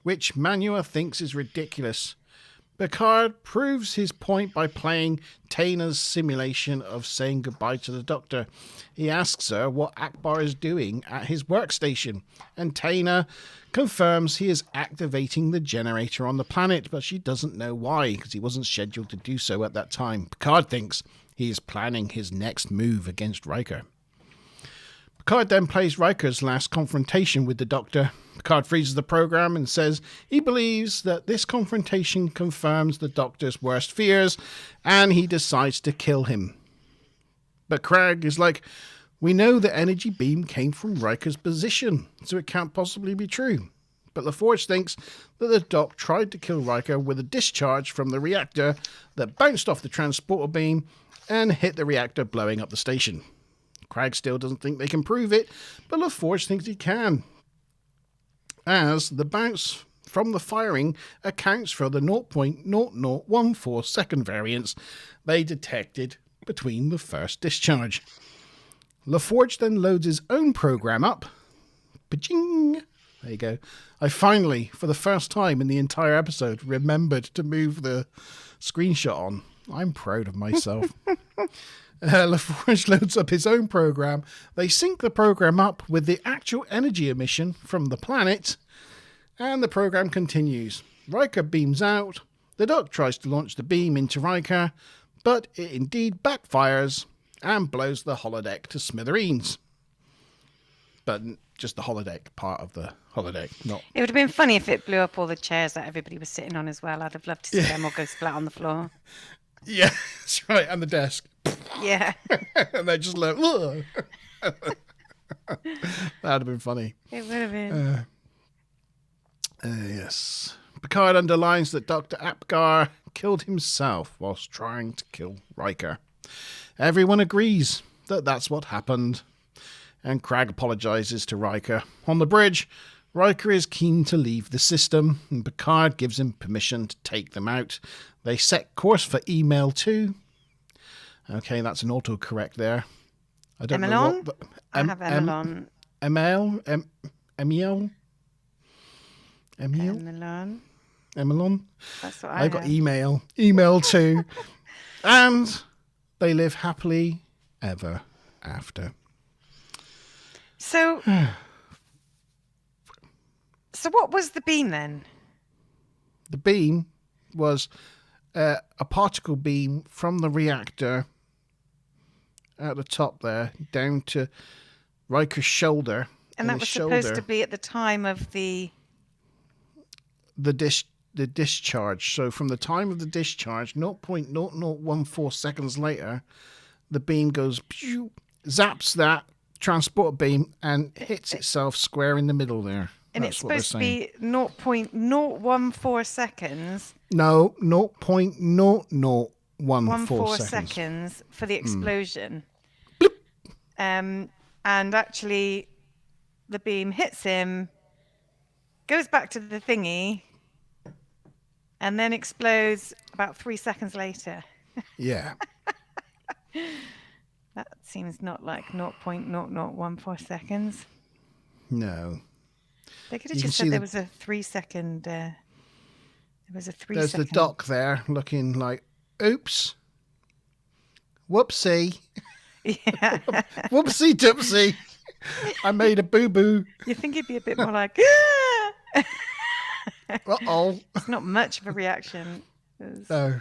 which Manua thinks is ridiculous. Picard proves his point by playing Taina's simulation of saying goodbye to the Doctor. He asks her what Akbar is doing at his workstation, and Taina confirms he is activating the generator on the planet, but she doesn't know why, because he wasn't scheduled to do so at that time. Picard thinks he is planning his next move against Riker. Picard then plays Riker's last confrontation with the Doctor. Picard freezes the program and says he believes that this confrontation confirms the Doctor's worst fears, and he decides to kill him. But Craig is like, we know the energy beam came from Riker's position, so it can't possibly be true. But LaForge thinks that the Doc tried to kill Riker with a discharge from the reactor that bounced off the transporter beam and hit the reactor, blowing up the station. Craig still doesn't think they can prove it, but LaForge thinks he can, as the bounce from the firing accounts for the 0.0014 second variance they detected between the first discharge. LaForge then loads his own program up. Paching! There you go. I finally, for the first time in the entire episode, remembered to move the screenshot on. I'm proud of myself. LaForge loads up his own program. They sync the program up with the actual energy emission from the planet, and the program continues. Riker beams out. The Doc tries to launch the beam into Riker, but it indeed backfires and blows the holodeck to smithereens. But just the holodeck part of the holodeck, not... It would have been funny if it blew up all the chairs that everybody was sitting on as well. I'd have loved to see them all go splat on the floor. Yeah, that's right, and the desk. Yeah. And they just like, ugh. That'd have been funny. It would have been. Yes. Picard underlines that Dr. Apgar killed himself whilst trying to kill Riker. Everyone agrees that that's what happened, and Crag apologises to Riker. On the bridge, Riker is keen to leave the system, and Picard gives him permission to take them out. They set course for email 2. Okay, that's an autocorrect there. I don't know what. I have Emelon. Emil? Emil? Emelon? That's what I have. got email. Email 2. And they live happily ever after. So what was the beam then? The beam was a particle beam from the reactor at the top there down to Riker's shoulder. And that was supposed to be at the time of the discharge. So from the time of the discharge, 0.0014 seconds later, the beam goes, pew, zaps that transport beam and hits itself square in the middle there. And it's supposed to be 0.014 seconds. No, 0.0014 seconds for the explosion. And actually, the beam hits him, goes back to the thingy, and then explodes about 3 seconds later. Yeah. That seems not like 0.0014 seconds. No. They could have just said there was a 3 second. There was a 3 There's second. the doc there looking like, oops. Whoopsie. Yeah. Whoopsie doopsie. I made a boo-boo. You think he'd be a bit more like, uh-oh. It's not much of a reaction. No.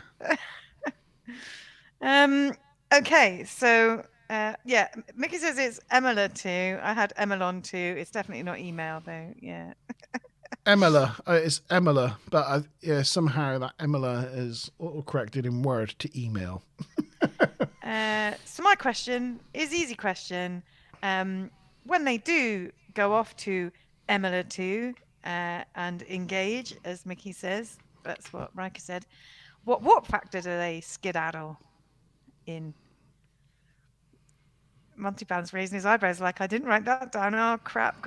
Okay, so Mickey says it's Emila 2. I had Emelon 2. It's definitely not email though. Yeah. Emila. It's Emila, but somehow that Emila is auto-corrected in Word to email. So my question is easy question. When they do go off to Emila 2 and engage, as Mickey says, that's what Riker said. What warp factor do they skedaddle in? Montypan's raising his eyebrows like, I didn't write that down. Oh, crap.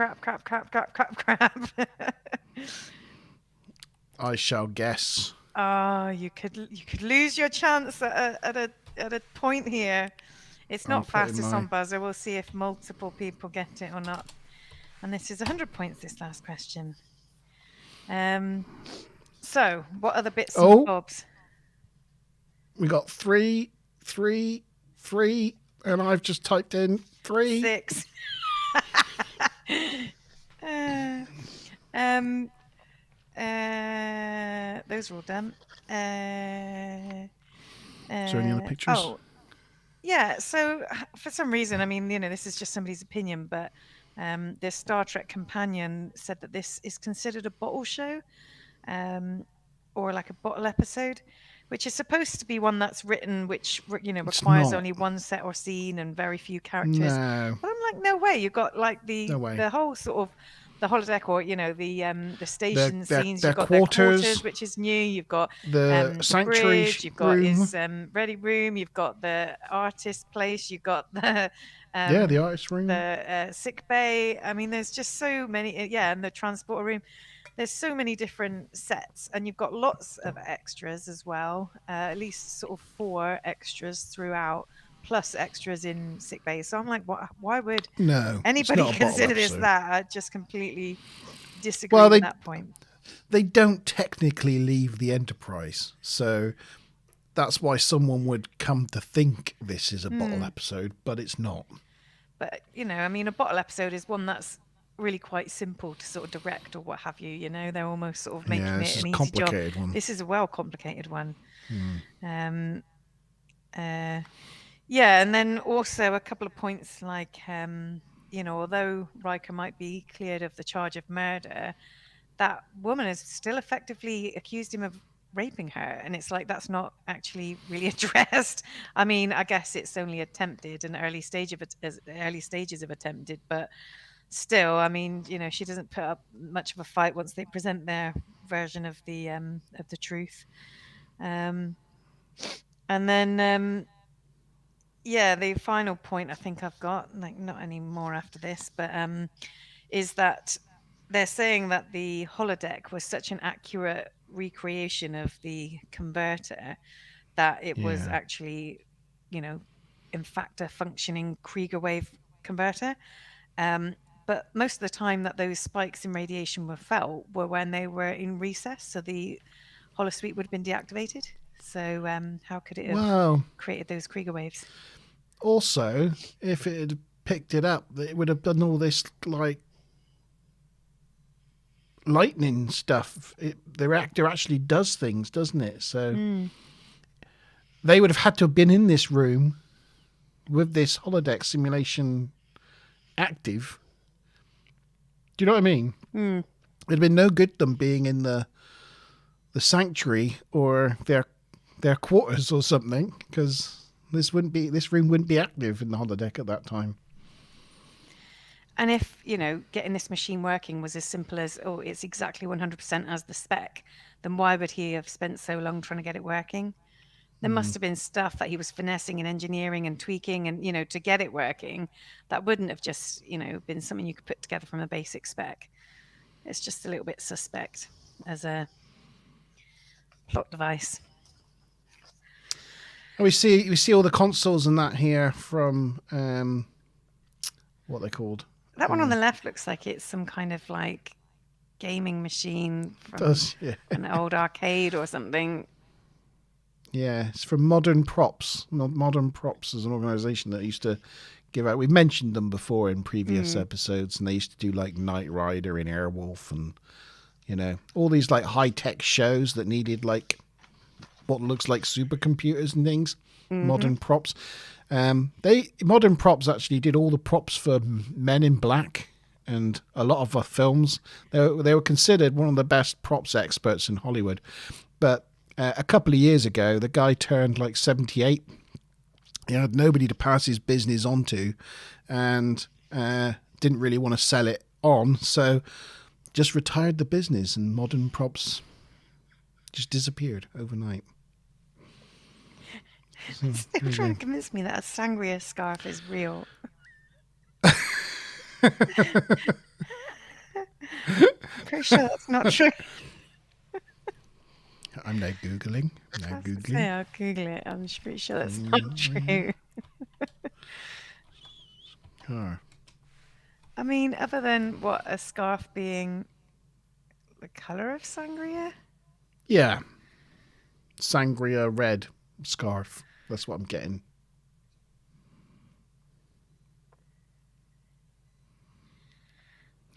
I shall guess. Oh, you could lose your chance at a point here. It's not fastest on buzzer. We'll see if multiple people get it or not. And this is 100 points, this last question. So, what other bits and bobs? We got 3, and I've just typed in 3. 6. Those are all done. Is there any other pictures? Oh, yeah. So for some reason, I mean, this is just somebody's opinion, but the Star Trek companion said that this is considered a bottle show, or like a bottle episode, which is supposed to be one that's written, which requires only one set or scene and very few characters. No. But I'm like, no way. You've got like the whole sort of the holodeck, or the station scenes. You've got their quarters, which is new. You've got the sanctuary bridge. You've got his ready room. You've got the artist place. You've got the the artist room, the sick bay. I mean, there's just so many. And the transporter room. There's so many different sets, and you've got lots of extras as well. At least sort of 4 extras throughout, plus extras in sick bay. So I'm like, why would anybody consider this that? I just completely disagree with that point. They don't technically leave the Enterprise, so that's why someone would come to think this is a bottle episode, but it's not. But I mean, a bottle episode is one that's really quite simple to sort of direct or what have you. They're almost sort of making it an easy complicated job. One. This is a complicated one. And then also a couple of points like although Riker might be cleared of the charge of murder, that woman has still effectively accused him of raping her, and it's like that's not actually really addressed. I mean, I guess it's only attempted, an early stages of attempted, but still, I mean, she doesn't put up much of a fight once they present their version of the truth. And then the final point I think I've got, like, not any more after this, but is that they're saying that the holodeck was such an accurate recreation of the converter that it was Yeah. actually, in fact, a functioning Krieger wave converter. Um, but most of the time that those spikes in radiation were felt were when they were in recess, so the holosuite would have been deactivated. So how could it have Well, created those Krieger waves? also, if it had picked it up, it would have done all this like lightning stuff. The reactor actually does things, doesn't it? So they would have had to have been in this room with this holodeck simulation active. Do you know what I mean? It'd been no good them being in the sanctuary or their quarters or something, because this room wouldn't be active in the holodeck at that time. And if, getting this machine working was as simple as, oh, it's exactly 100% as the spec, then why would he have spent so long trying to get it working? There must have been stuff that he was finessing and engineering and tweaking and, to get it working. That wouldn't have just, been something you could put together from a basic spec. It's just a little bit suspect as a plot device. And we see all the consoles and that here from what they're called. That one on the left looks like it's some kind of like gaming machine from an old arcade or something. Yeah, it's from Modern Props. Modern Props is an organisation that used to give out. We've mentioned them before in previous episodes, and they used to do like Knight Rider and Airwolf, and all these like high tech shows that needed like what looks like supercomputers and things. Modern Props. Modern Props actually did all the props for Men in Black and a lot of films. They were considered one of the best props experts in Hollywood, but a couple of years ago, the guy turned like 78. He had nobody to pass his business on to, and didn't really want to sell it on, so just retired the business, and Modern Props just disappeared overnight. So, still trying to convince me that a sangria scarf is real. Pretty sure that's not true. I'm now Googling. I'll Google it. I'm pretty sure that's not true. I mean, other than what, a scarf being the colour of sangria? Yeah. Sangria red scarf. That's what I'm getting.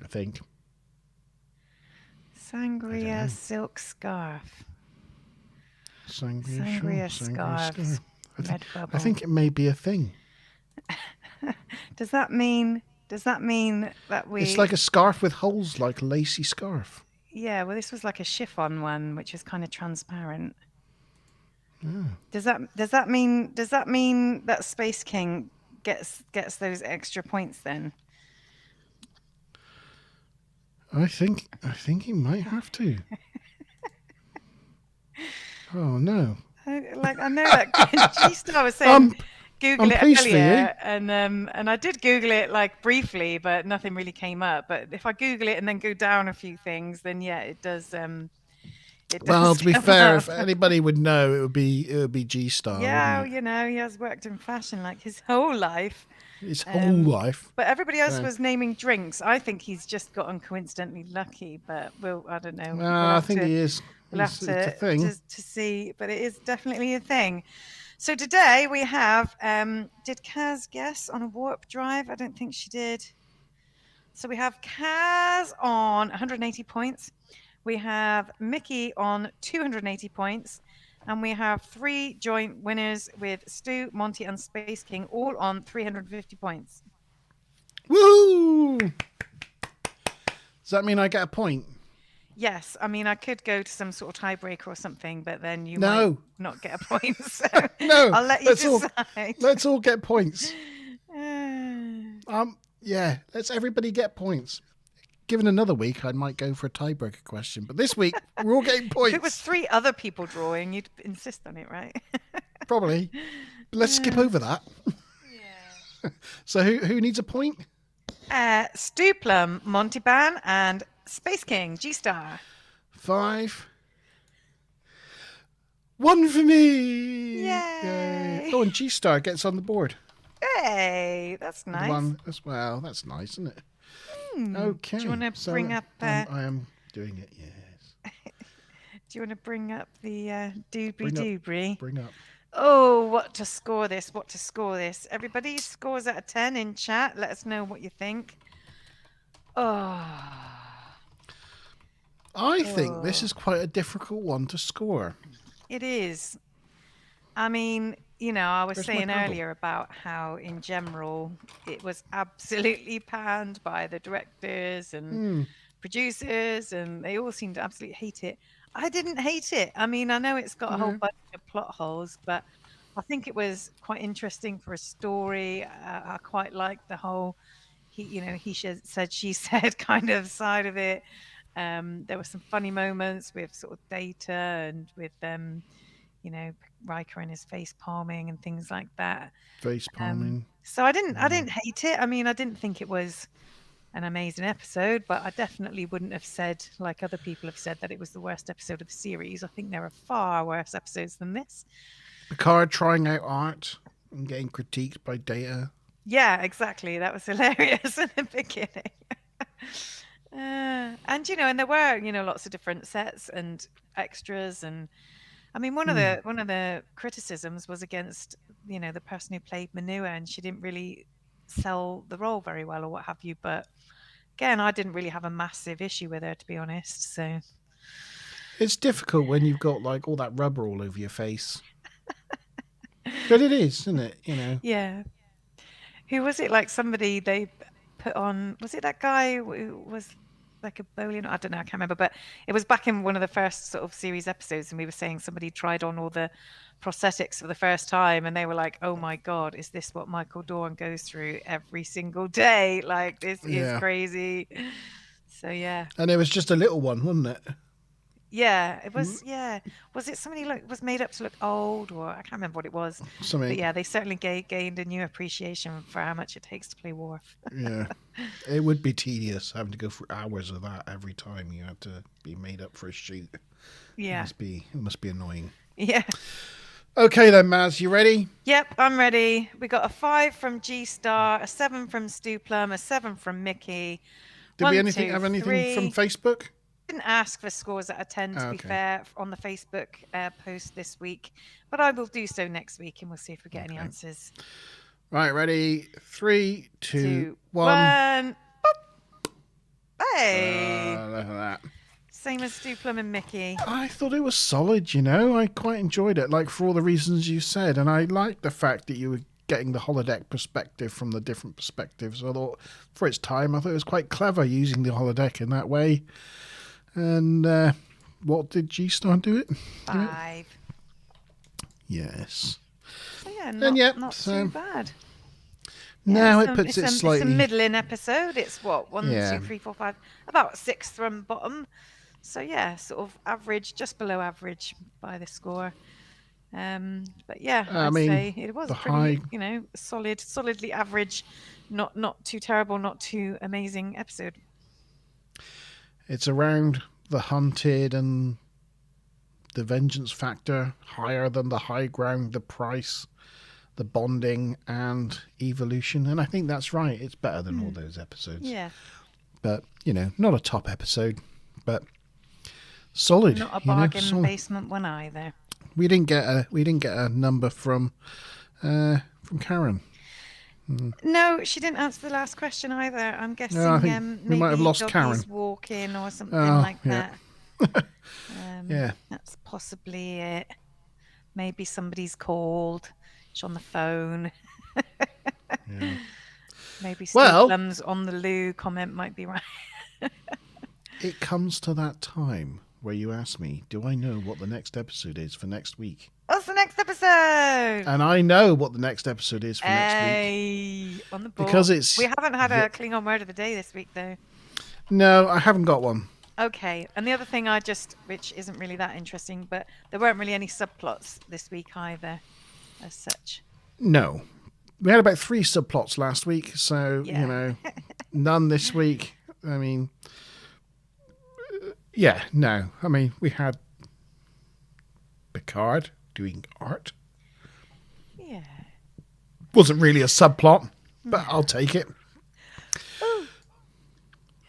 I think. Sangria silk scarf. Sangria scarf. I think it may be a thing. Does that mean that we... It's like a scarf with holes, like a lacy scarf. Yeah, well, this was like a chiffon one, which is kind of transparent. Yeah. Does that mean that Space King gets those extra points then? I think he might have to. Oh no! I know that G-Star was saying Google it earlier, and I did Google it like briefly, but nothing really came up. But if I Google it and then go down a few things, then yeah, it does. Well, to be fair, if anybody would know, it would be G-Star. Yeah, he has worked in fashion like his whole life. His whole life. But everybody else was naming drinks. I think he's just gotten coincidentally lucky, but I don't know. I think he is. We'll have to see, but it is definitely a thing. So today we have, did Kaz guess on a warp drive? I don't think she did. So we have Kaz on 180 points. We have Mickey on 280 points. And we have 3 joint winners with Stu, Monty, and Space King, all on 350 points. Woo! Does that mean I get a point? Yes. I mean, I could go to some sort of tiebreaker or something, but then you might not get a point. So no. I'll let you decide. Let's all get points. Yeah, let's everybody get points. Given another week, I might go for a tiebreaker question. But this week, we're all getting points. If it was 3 other people drawing, you'd insist on it, right? Probably. But let's skip over that. Yeah. So who needs a point? Stu Plum, Monty Ban, and Space King, G-Star. 5. 1 for me. Yay. Oh, and G-Star gets on the board. Hey, that's nice. 1 as well. That's nice, isn't it? Okay. Do you want to bring up... I am doing it, yes. Do you want to bring up the doobry-doobry? Bring up. Oh, what to score this? Everybody, scores out of 10 in chat. Let us know what you think. Oh. I think this is quite a difficult one to score. It is. I mean, you know, I was Where's saying my paddle? earlier about how, in general, it was absolutely panned by the directors and producers, and they all seemed to absolutely hate it. I didn't hate it. I mean, I know it's got a whole bunch of plot holes, but I think it was quite interesting for a story. I quite liked the whole, he said, she said kind of side of it. There were some funny moments with sort of Data and with Riker and his face palming and things like that. Face palming. So I didn't hate it. I mean, I didn't think it was an amazing episode, but I definitely wouldn't have said, like other people have said, that it was the worst episode of the series. I think there are far worse episodes than this. Picard trying out art and getting critiqued by Data. Yeah, exactly. That was hilarious in the beginning. And and there were lots of different sets and extras, and I mean one of the criticisms was against the person who played Manua, and she didn't really sell the role very well or what have you. But again, I didn't really have a massive issue with her, to be honest. So it's difficult when you've got like all that rubber all over your face. But it is, isn't it? Yeah. Who was it? Like somebody they put on? Was it that guy who was like a bowling? I don't know. I can't remember. But it was back in one of the first sort of series episodes, and we were saying somebody tried on all the prosthetics for the first time, and they were like, "Oh my God, is this what Michael Dorn goes through every single day? Like this is crazy." So yeah. And it was just a little one, wasn't it? Yeah, it was. Yeah, was it somebody was made up to look old, or I can't remember what it was. Something. But yeah, they certainly gained a new appreciation for how much it takes to play Worf. Yeah, it would be tedious having to go through hours of that every time you had to be made up for a shoot. Yeah, it must be annoying. Yeah. Okay then, Maz, you ready? Yep, I'm ready. We got a 5 from G-Star, a 7 from Stu Plum, a 7 from Mickey. Did we have anything from Facebook? Didn't ask for scores out of 10 to be fair on the Facebook post this week, but I will do so next week, and we'll see if we get any answers. Right, ready? 3, 2, 1. Hey, look at that. Same as Stu Plum and Mickey. I thought it was solid. I quite enjoyed it, like for all the reasons you said, and I liked the fact that you were getting the holodeck perspective from the different perspectives. I thought for its time, I thought it was quite clever using the holodeck in that way. And what did G-Star do it? 5. Yes. So yeah, not so too bad. Now it puts it slightly... It's a middling episode. It's what, 1, 2, 3, 4, 5, about 6th from bottom. So yeah, sort of average, just below average by the score. But yeah, I'd say it was a pretty, solidly average, not too terrible, not too amazing episode. It's around the hunted and the vengeance factor, higher than the high ground, the price, the bonding and evolution. And I think that's right. It's better than all those episodes. Yeah. But, not a top episode, but solid. Not a bargain basement one either. We didn't get a number from Karen. No, she didn't answer the last question either. I'm guessing we maybe might have lost Karen. Walking or something like that. Yeah, that's possibly it. Maybe somebody's called. She's on the phone. Yeah. Maybe Plum's on the loo comment might be right. It comes to that time where you ask me, do I know what the next episode is for next week? What's the next episode? And I know what the next episode is for next week. On the board. Because we haven't had a Klingon word of the day this week, though. No, I haven't got one. Okay. And the other thing which isn't really that interesting, but there weren't really any subplots this week either, as such. No. We had about 3 subplots last week, so, none this week. I mean, Yeah, no. I mean, we had Picard doing art. Yeah. Wasn't really a subplot, but No. I'll take it. Oh,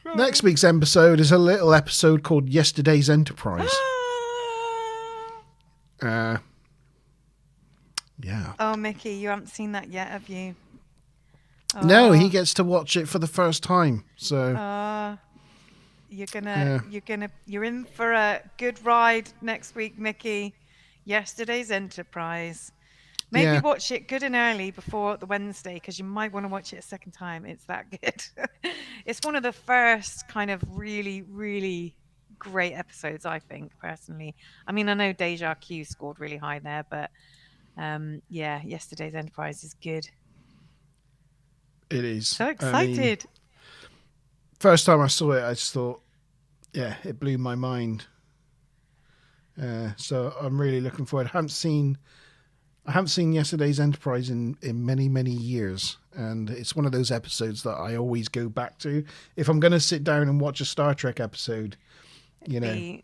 sorry. Next week's episode is a little episode called Yesterday's Enterprise. Yeah. Oh, Mickey, you haven't seen that yet, have you? No, he Oh. gets to watch it for the first time. So You're in for a good ride next week, Mickey. Yesterday's Enterprise. Maybe Yeah. watch it good and early before the Wednesday, because you might want to watch it a second time. It's that good. It's one of the first kind of really, really great episodes, I think, personally. I mean, I know Deja Q scored really high there, but yeah, Yesterday's Enterprise is good. it is. So I mean, excited. first time I saw it, I just thought, yeah, it blew my mind. So I'm really looking forward. I haven't seen Yesterday's Enterprise in many, many years. And it's one of those episodes that I always go back to. If I'm going to sit down and watch a Star Trek episode, you know. Yeah,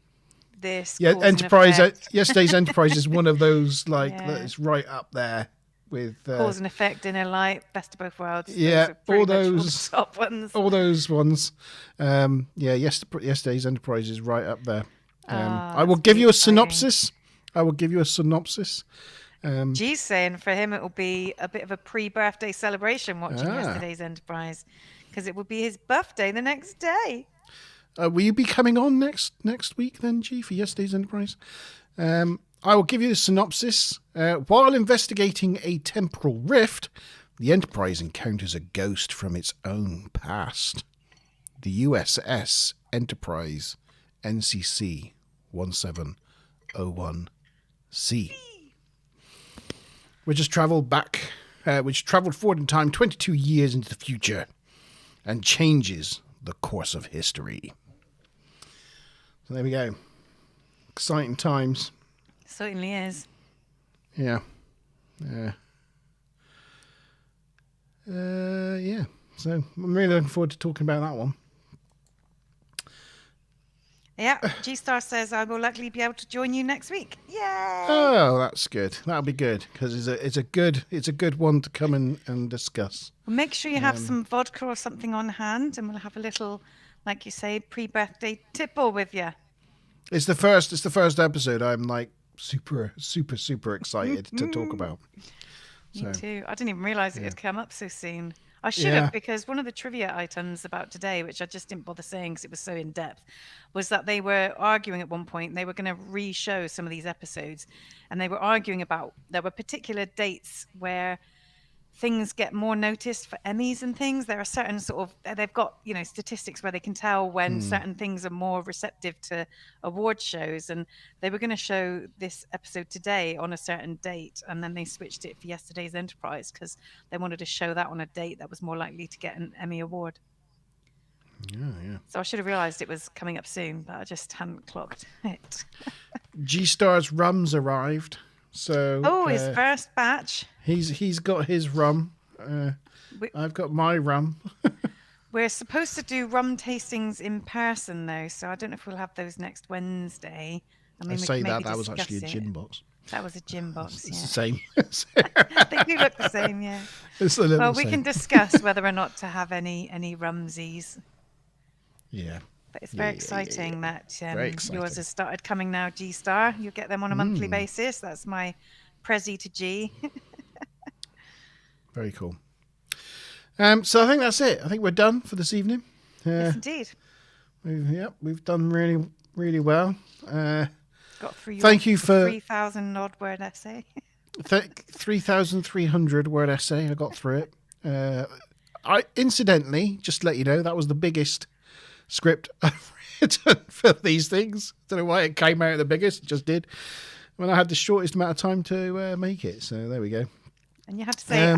Yesterday's Enterprise is one of those, like, Yeah. that's right up there with... Cause and Effect, Inner Light, Best of Both Worlds. Yeah, those are pretty all much those- the top ones. all those ones. Yesterday's Enterprise is right up there. I will that's give you a exciting. synopsis. G's saying for him it will be a bit of a pre-birthday celebration watching Yesterday's Enterprise, because it will be his birthday the next day. Will you be coming on next week then, G, for Yesterday's Enterprise? I will give you the synopsis. While investigating a temporal rift, the Enterprise encounters a ghost from its own past. The USS Enterprise NCC 1701C. Which has travelled forward in time 22 years into the future and changes the course of history. So there we go. Exciting times. Certainly is. Yeah. Yeah. So I'm really looking forward to talking about that one. Yeah, G-Star says I will likely be able to join you next week. Yay! Oh, that's good. That'll be good because it's a good one to come and discuss. Well, make sure you have some vodka or something on hand, and we'll have a little, like you say, pre-birthday tipple with you. It's the first episode. I'm like super excited to talk about. Me too. I didn't even realise it had come up so soon. I should Yeah. have, because one of the trivia items about today, which I just didn't bother saying because it was so in depth, was that they were arguing at one point. They were going to re-show some of these episodes, and they were arguing about there were particular dates where things get more noticed for Emmys and things. There are certain sort of, they've got, statistics where they can tell when certain things are more receptive to award shows. And they were going to show this episode today on a certain date, and then they switched it for Yesterday's Enterprise because they wanted to show that on a date that was more likely to get an Emmy award. Yeah. So I should have realized it was coming up soon, but I just hadn't clocked it. G-Star's rum's arrived. So His first batch. he's got his rum. I've got my rum. We're supposed to do rum tastings in person, though, so I don't know if we'll have those next Wednesday. I mean, I we say can maybe that was discuss actually a it. gin box. That was a gin box, It's yeah. the same. They do look the same, yeah. It's a little Well, we same. can discuss whether or not to have any rumsies. Yeah. But it's very Yeah. exciting that Very yours exciting. has started coming now, G-Star. You'll get them on a monthly basis. That's my Prezi to G. Very cool. So I think that's it. I think we're done for this evening. Yes, indeed. We've done really, really well. Got through your Thank you for 3,000 odd word essay. 3,300 word essay. I got through it. I incidentally, just to let you know, that was the biggest script I've written for these things. Don't know why it came out the biggest. It just did. When I had the shortest amount of time to make it. So there we go. And you had to say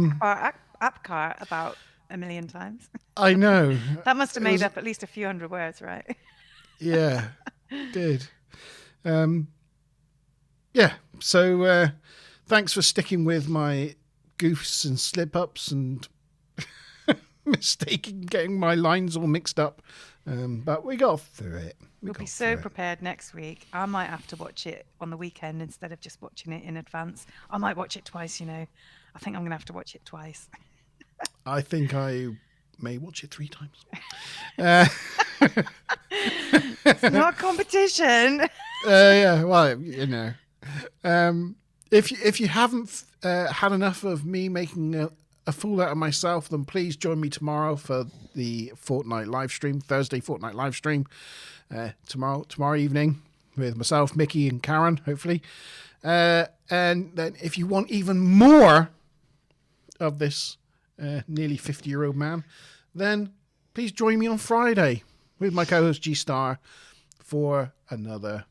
Apcar about a million times. I know. That must have It made was- up at least a few hundred words, right? Yeah, did. Yeah, so thanks for sticking with my goofs and slip-ups and getting my lines all mixed up But we got through it. We'll be so prepared next week. I might have to watch it on the weekend instead of just watching it in advance. I might watch it twice, you know. I think I'm going to have to watch it twice. I think I may watch it 3 times. It's not competition. Yeah, well, you know. If you haven't had enough of me making a fool out of myself, then please join me tomorrow for the Fortnite live stream, Thursday Fortnite live stream, tomorrow evening with myself, Mickey, and Karen, hopefully. And then if you want even more of this nearly 50-year-old man, then please join me on Friday with my co-host G-Star for another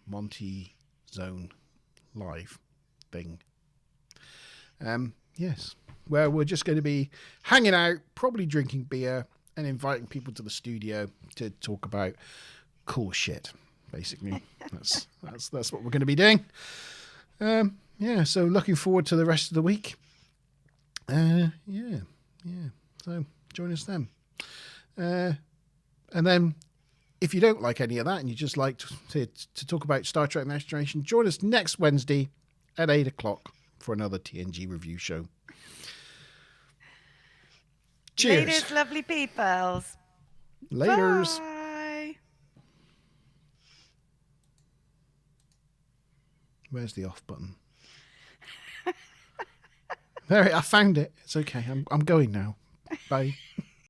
Monty Zone live thing. Yes, where we're just going to be hanging out, probably drinking beer, and inviting people to the studio to talk about cool shit. Basically, that's what we're going to be doing. Yeah, so looking forward to the rest of the week. Yeah. So join us then. And then, if you don't like any of that and you just like to talk about Star Trek Next Generation, join us next Wednesday at 8 o'clock for another TNG review show. Cheers. Ladies, lovely peoples. Laters. Bye. Where's the off button? There, I found it. It's okay. I'm going now. Bye.